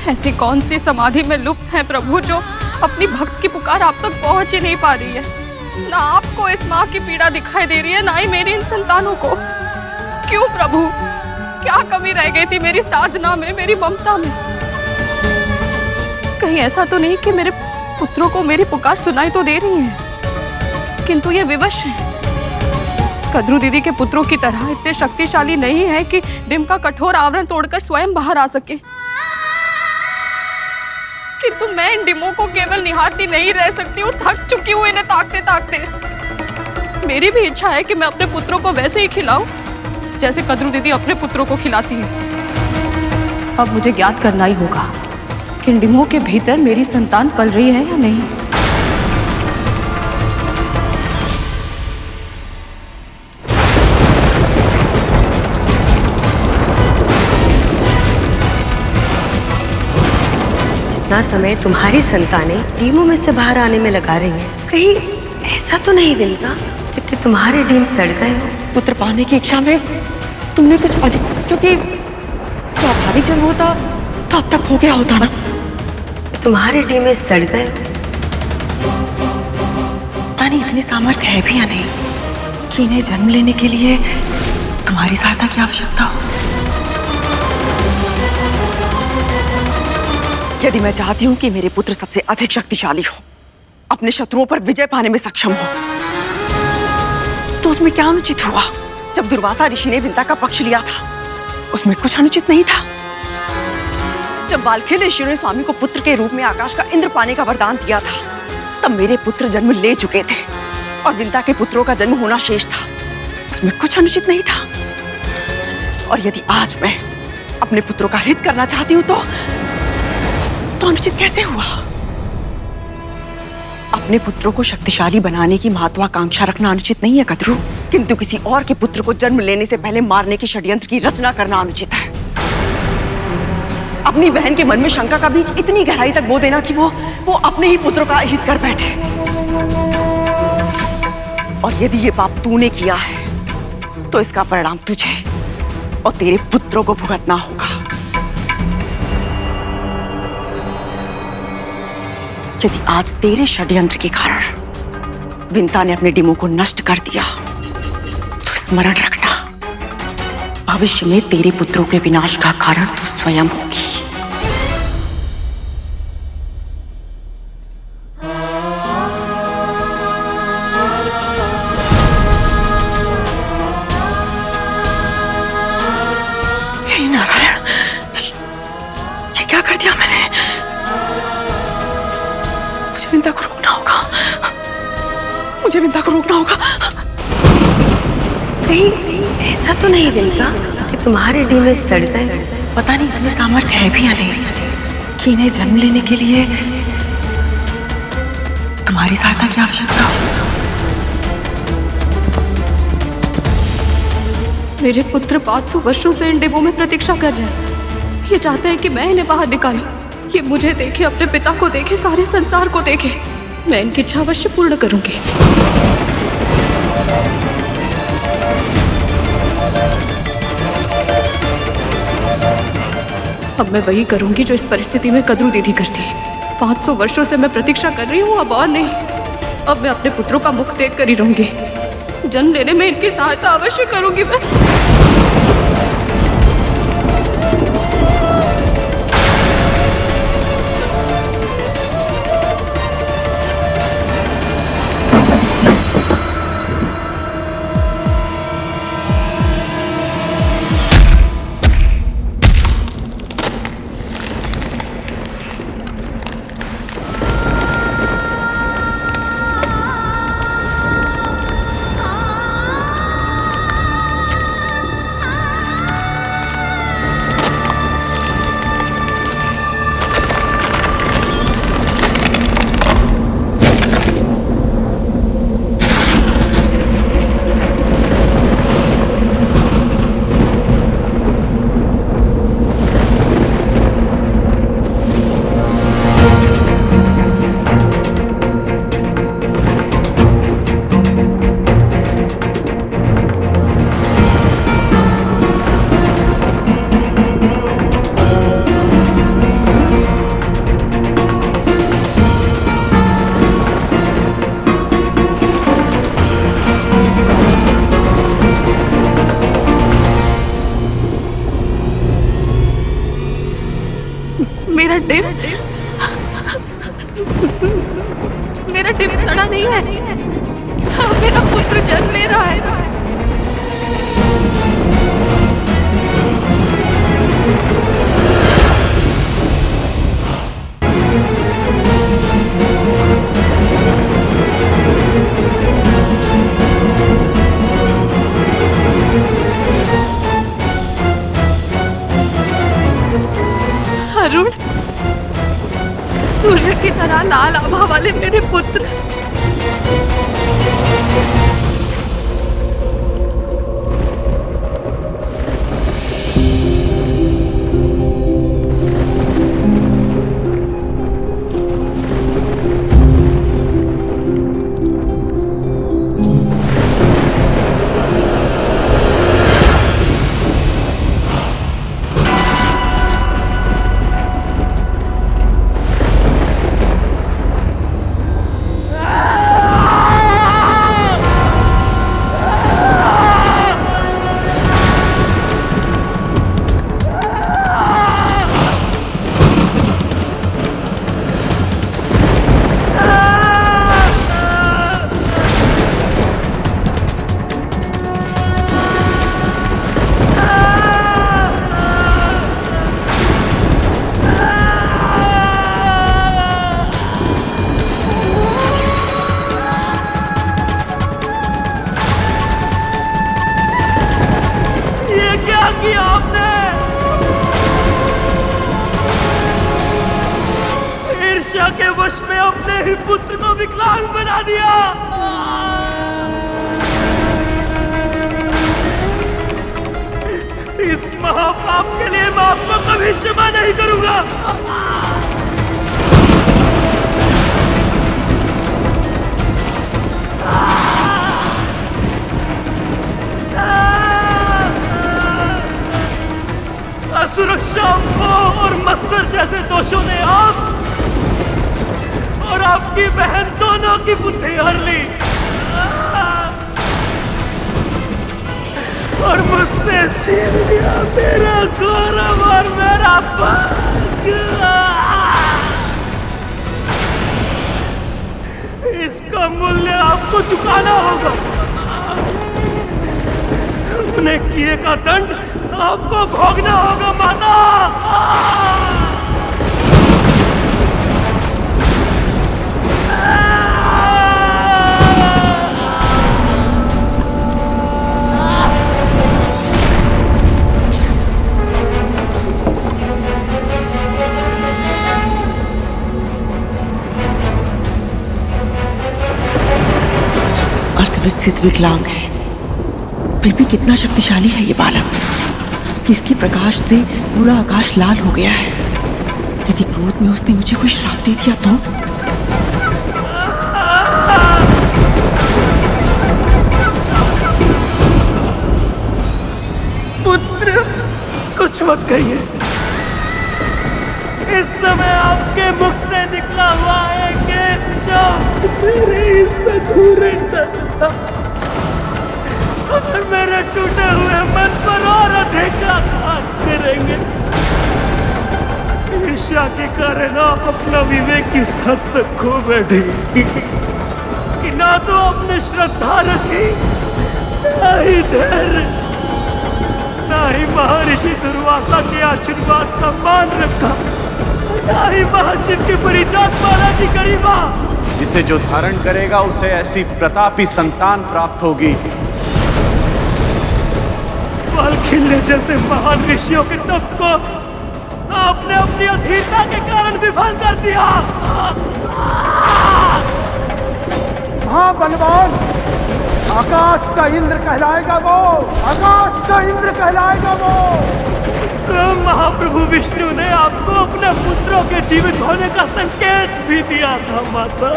C: ऐसी कौन सी समाधि में लुप्त है प्रभु जो अपनी भक्त की पुकार आप तक पहुंच ही नहीं पा रही है? ना आपको इस माँ की पीड़ा दिखाई दे रही है, ना ही मेरी इन संतानों को। क्यों प्रभु? क्या कमी रह गई थी मेरी साधना में, मेरी ममता में? कहीं ऐसा तो नहीं कि मेरे पुत्रों को मेरी पुकार सुनाई तो दे रही है, किंतु ये विवश है। कद्रू दीदी के पुत्रों की तरह इतने शक्तिशाली नहीं है कि डिम का कठोर आवरण तोड़कर स्वयं बाहर आ सके। किंतु मैं इन डिमों को केवल निहारती नहीं रह सकती हूँ, थक चुकी हूँ इन्हें ताकते ताकते। मेरी भी इच्छा है कि मैं अपने पुत्रों को वैसे ही खिलाऊं जैसे कद्रू दीदी अपने पुत्रों को खिलाती है। अब मुझे ज्ञात करना ही होगा कि इन डिमों के भीतर मेरी संतान पल रही है या नहीं।
H: जितना समय तुम्हारी संतानें डीमों में से बाहर आने में लगा रही हैं, कहीं ऐसा तो नहीं विनता कि तुम्हारे डीम सड़ गए हो?
D: पुत्र पाने की इच्छा में तुमने कुछ अधिक, क्योंकि स्वाभाविक जन्म होता तो अब तक हो गया होता ना।
H: तुम्हारे डीम में सड़ गए हो?
D: पता नहीं इतनी सामर्थ्य है भी या नहीं कि इन्हें जन्म लेने के लिए तुम्हारी सहायता की आवश्यकता हो। यदि मैं चाहती हूँ कि मेरे पुत्र सबसे अधिक शक्तिशाली हो, अपने शत्रुओं पर विजय पाने में सक्षम हो, तो उसमें क्या अनुचित हुआ? जब दुर्वासा ऋषि ने विंता का पक्ष लिया था, उसमें कुछ अनुचित नहीं था। जब बालखेल ऋषि ने स्वामी को पुत्र के रूप में आकाश का इंद्र पाने का वरदान दिया था, तब मेरे पुत्र जन्म ले चुके थे और विंता के पुत्रों का जन्म होना शेष था। उसमें कुछ अनुचित नहीं था। और यदि आज मैं अपने पुत्रों का हित करना चाहती हूँ तो अनुचित कैसे हुआ? अपने पुत्रों को शक्तिशाली बनाने की महत्वाकांक्षा रखना अनुचित नहीं है कद्रू, किंतु किसी और के पुत्र को जन्म लेने से पहले मारने के षड्यंत्र की रचना करना अनुचित है। अपनी बहन के मन में शंका का बीज इतनी गहराई तक बो देना कि वो अपने ही पुत्रों का हित कर बैठे। और यदि ये पाप तूने किया है तो इसका परिणाम तुझे और तेरे पुत्रों को भुगतना होगा। यदि आज तेरे षड्यंत्र के कारण विंता ने अपने डिमों को नष्ट कर दिया, तो स्मरण रखना, भविष्य में तेरे पुत्रों के विनाश का कारण तू स्वयं होगी। हे नारायण, ये क्या कर दिया मैंने? मुझे विंता को रोकना होगा, मुझे विंता को रोकना होगा।
H: कहीं ऐसा तो नहीं विंता कि तुम्हारे डी में सड़ गए?
D: पता नहीं इतने सामर्थ्य है भी या नहीं कि इन्हें जन्म लेने के लिए तुम्हारी सहायता की आवश्यकता हो।
C: मेरे पुत्र 500 वर्षों से इन डिब्बों में प्रतीक्षा कर रहे हैं। ये चाहते हैं कि मैं इन्हें बाहर निकालूं। ये मुझे देखे, अपने पिता को देखे, सारे संसार को देखे। मैं इनकी इच्छा अवश्य पूर्ण करूंगी। अब मैं वही करूंगी जो इस परिस्थिति में कद्रू दीदी करती है। 500 वर्षों से मैं प्रतीक्षा कर रही हूँ, अब और नहीं। अब मैं अपने पुत्रों का मुख देख कर ही रहूंगी। जन्म लेने में इनकी सहायता अवश्य करूंगी मैं। डिम सड़ा नहीं है। मेरा पुत्र जन्म ले रहा है। अरुण, सूर्य की तरह लाल आभा वाले मेरे पुत्र,
P: सुरक्षा और मत्सर जैसे दोषों ने आप और आपकी बहन दोनों की बुद्धि हर ली और मुझसे छीन लिया मेरा गौरव और मेरा भाग्य। इसका मूल्य आपको चुकाना होगा। अपने किए का दंड आपको भोगना होगा माता।
D: अर्धविकसित विकलांग है, फिर भी कितना शक्तिशाली है ये बालक कि इसके प्रकाश से पूरा आकाश लाल हो गया है। यदि क्रोध में उसने मुझे कोई श्राप दे दिया तो?
P: पुत्र, कुछ मत कहिए। इस समय आपके मुख से निकला हुआ एक शब्द मेरे इस अधूरे और मेरे टूटे हुए मन पर और अधिक आघात करेंगे। ईर्ष्या के कारण आप अपना विवेक किस हद तक खो बैठे कि ना तो अपने श्रद्धा रखी, ना ही धैर्य, ना ही महर्षि दुर्वासा के आशीर्वाद का मान रखा, ना ही महाशिव की परिजात माला की गरिमा।
E: जिसे जो धारण करेगा उसे ऐसी प्रतापी संतान प्राप्त होगी।
P: बाल खिलने जैसे महान ऋषियों के तप को आपने अपनी अधीरता के कारण विफल कर दिया।
I: हाँ बलवान, आकाश का इंद्र कहलाएगा वो, आकाश का इंद्र कहलाएगा वो।
P: स्वयं महाप्रभु विष्णु ने आपको अपने पुत्रों के जीवित होने का संकेत भी दिया था माता,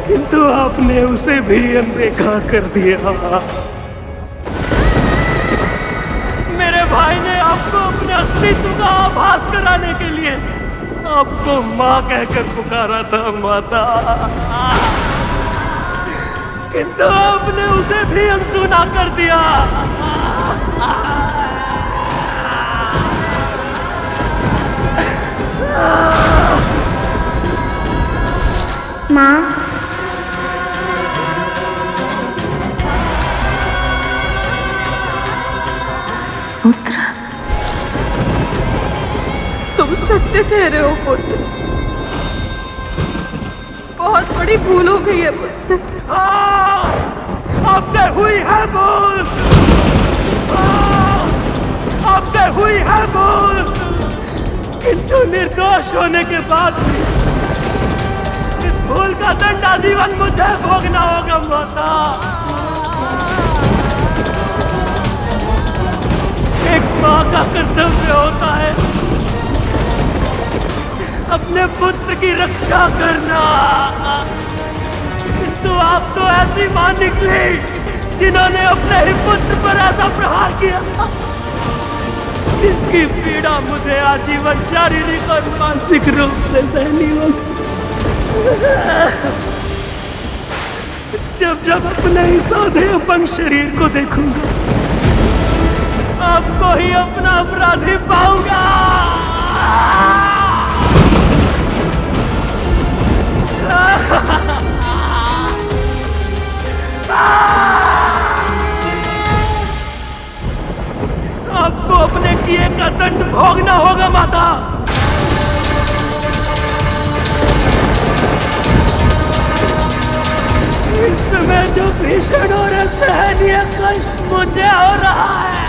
P: किंतु आपने उसे भी अनदेखा कर दिया। मेरे भाई ने आपको अपने अस्तित्व का आभास कराने के लिए आपको माँ कहकर पुकारा था माता, किंतु आपने उसे भी अनसुना कर दिया।
F: माँ,
C: पुत्र, तुम सत्य कह रहे हो पुत्र। बहुत बड़ी भूल हो गई है मुझसे।
P: आपसे हुई है भूल, आपसे हुई है भूल, किंतु निर्दोष होने के बाद भी इस भूल का दंड आजीवन मुझे भोगना होगा माता। एक माँ का कर्तव्य होता है अपने पुत्र की रक्षा करना, किंतु आप तो ऐसी मां निकली जिन्होंने अपने ही पुत्र पर ऐसा प्रहार किया जिसकी पीड़ा मुझे आजीवन शारीरिक और मानसिक रूप से सहनी होगी। जब जब अपने ही साधे अपंग शरीर को देखूंगा, आपको ही अपना अपराधी पाऊंगा। आपको अपने किए का दंड भोगना होगा माता। इस समय जो भीषण और असहनीय कष्ट मुझे हो रहा है,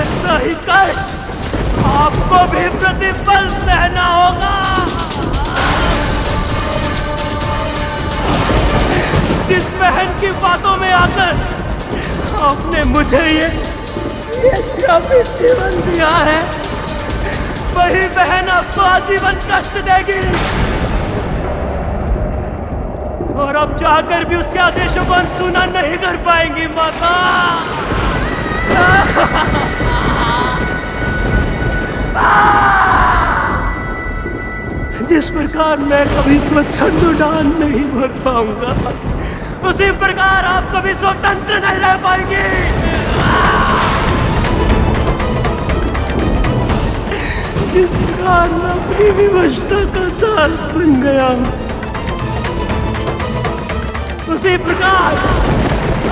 P: ऐसा ही कष्ट आपको भी प्रतिपल सहना होगा। जिस बहन की बातों में आकर आपने मुझे ये श्रापित जीवन दिया है, वही बहन आपको आजीवन कष्ट देगी और अब चाहकर भी उसके आदेशों को अनसुना नहीं कर पाएंगी माता। जिस प्रकार मैं कभी स्वच्छंद उड़ान नहीं भर पाऊंगा, उसी प्रकार आप कभी स्वतंत्र नहीं रह पाएंगे। जिस प्रकार मैं अपनी विवशता का दास बन गया हूं, उसी प्रकार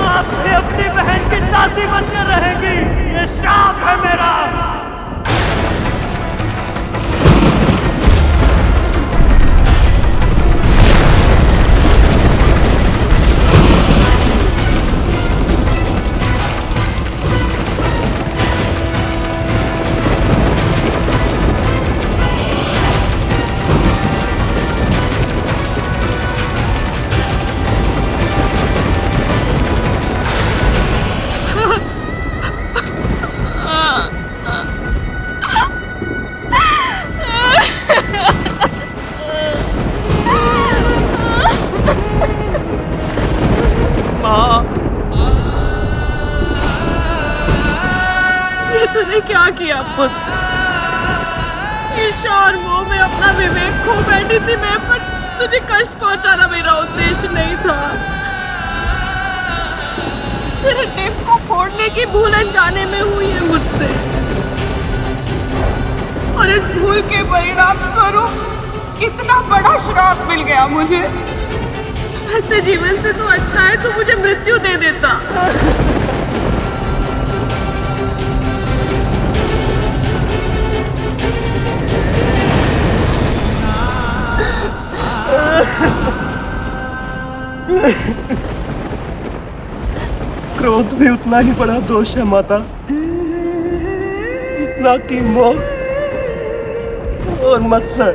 P: आप भी अपनी बहन की दासी बनकर रहेंगी। ये श्राप है मेरा।
C: तूने क्या किया पुत्र? ईर्ष्या और मोह में अपना विवेक खो बैठी थी मैं, पर तुझे कष्ट पहुंचाना मेरा उद्देश्य नहीं था। तेरे टेप को फोड़ने की भूल अनजाने में हुई है मुझसे, और इस भूल के परिणाम स्वरूप इतना बड़ा श्राप मिल गया मुझे। ऐसे जीवन से तो अच्छा है तू मुझे मृत्यु दे देता।
P: क्रोध भी उतना ही बड़ा दोष है माता, जितना कि मोह और मत्सर।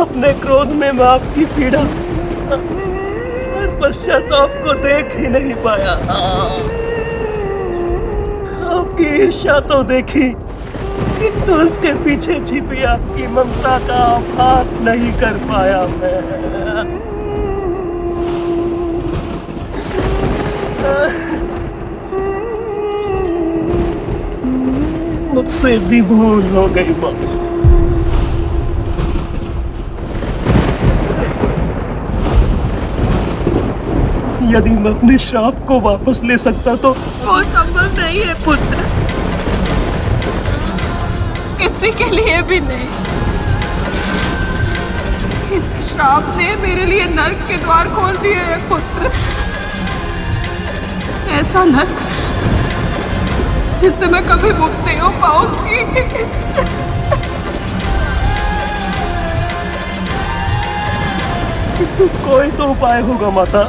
P: अपने क्रोध में मैं आपकी पीड़ा और पश्चाताप को देख ही नहीं पाया। आपकी ईर्ष्या तो देखी, किंतु उसके पीछे छिपी आपकी ममता का आभास नहीं कर पाया मैं। मुझसे भी भूल हो गई माँ। यदि मैं अपने श्राप को वापस ले सकता तो।
C: वो संभव नहीं है पुत्र। किसी के लिए भी नहीं। इस श्राप ने मेरे लिए नर्क के द्वार खोल दिए हैं पुत्र। ऐसा नर्क जिससे मैं कभी मुक्त नहीं हो पाऊंगी।
P: कोई तो उपाय होगा माता,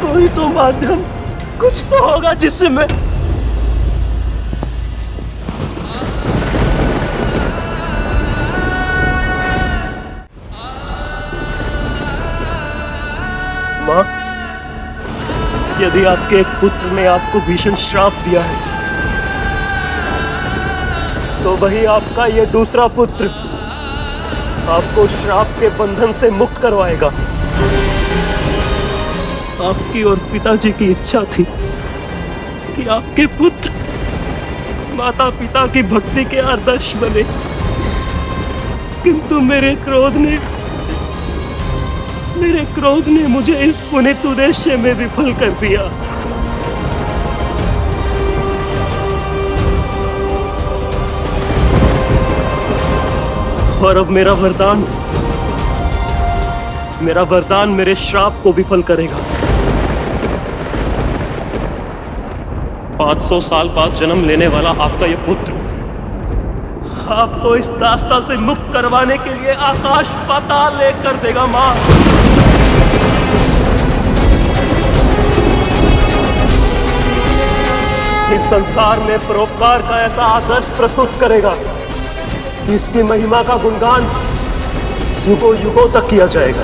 P: कोई तो माध्यम, कुछ तो होगा जिससे मैं माँ, यदि आपके एक पुत्र ने आपको भीषण श्राप दिया है तो वही आपका ये दूसरा पुत्र आपको श्राप के बंधन से मुक्त करवाएगा। आपकी और पिताजी की इच्छा थी कि आपके पुत्र माता पिता की भक्ति के आदर्श बने, किंतु मेरे क्रोध ने मुझे इस पुनीत उद्देश्य में विफल कर दिया। और अब मेरा वरदान मेरे श्राप को विफल करेगा। 500 साल बाद जन्म लेने वाला आपका ये पुत्र आपको इस दास्ता से मुक्त करवाने के लिए आकाश पाताल लेकर देगा माँ। इस संसार में परोपकार का ऐसा आदर्श प्रस्तुत करेगा कि इसकी महिमा का गुणगान युगों युगों तक किया जाएगा।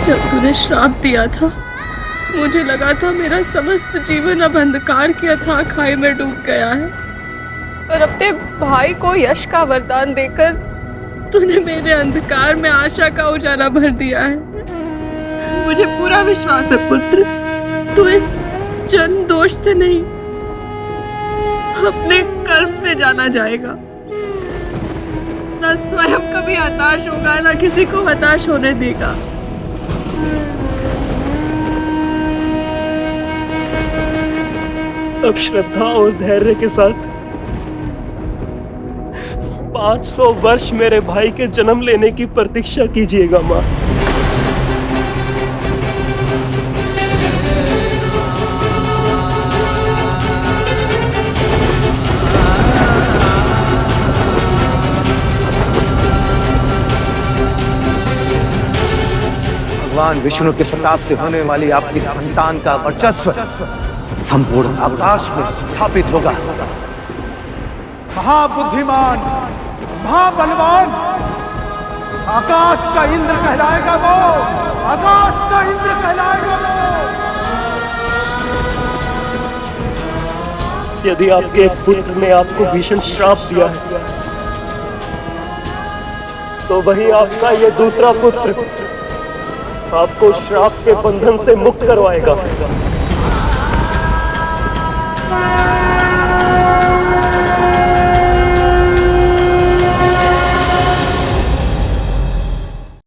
C: जब तूने श्राप दिया था मुझे लगा था मेरा समस्त जीवन अब अंधकार की अथाह खाई में डूब गया है, और अपने भाई को यश का वरदान देकर तूने मेरे अंधकार में आशा का उजाला भर दिया है। मुझे पूरा विश्वास है पुत्र, तू इस जन्म दोष से नहीं अपने कर्म से जाना जाएगा। न स्वयं कभी हताश होगा, न किसी को हताश होने देगा।
P: अब श्रद्धा और धैर्य के साथ 500 वर्ष मेरे भाई के जन्म लेने की प्रतीक्षा कीजिएगा माँ।
I: भगवान विष्णु के प्रताप से होने वाली आपकी संतान का वर्चस्व संपूर्ण आकाश में स्थापित होगा।
Q: महाबुद्धिमान, महाबलवान, आकाश का इंद्र कहलाएगा वो, आकाश का इंद्र कहलाएगा वो।
P: यदि आपके एक पुत्र ने आपको भीषण श्राप दिया है तो वही आपका ये दूसरा पुत्र आपको श्राप के बंधन से मुक्त करवाएगा।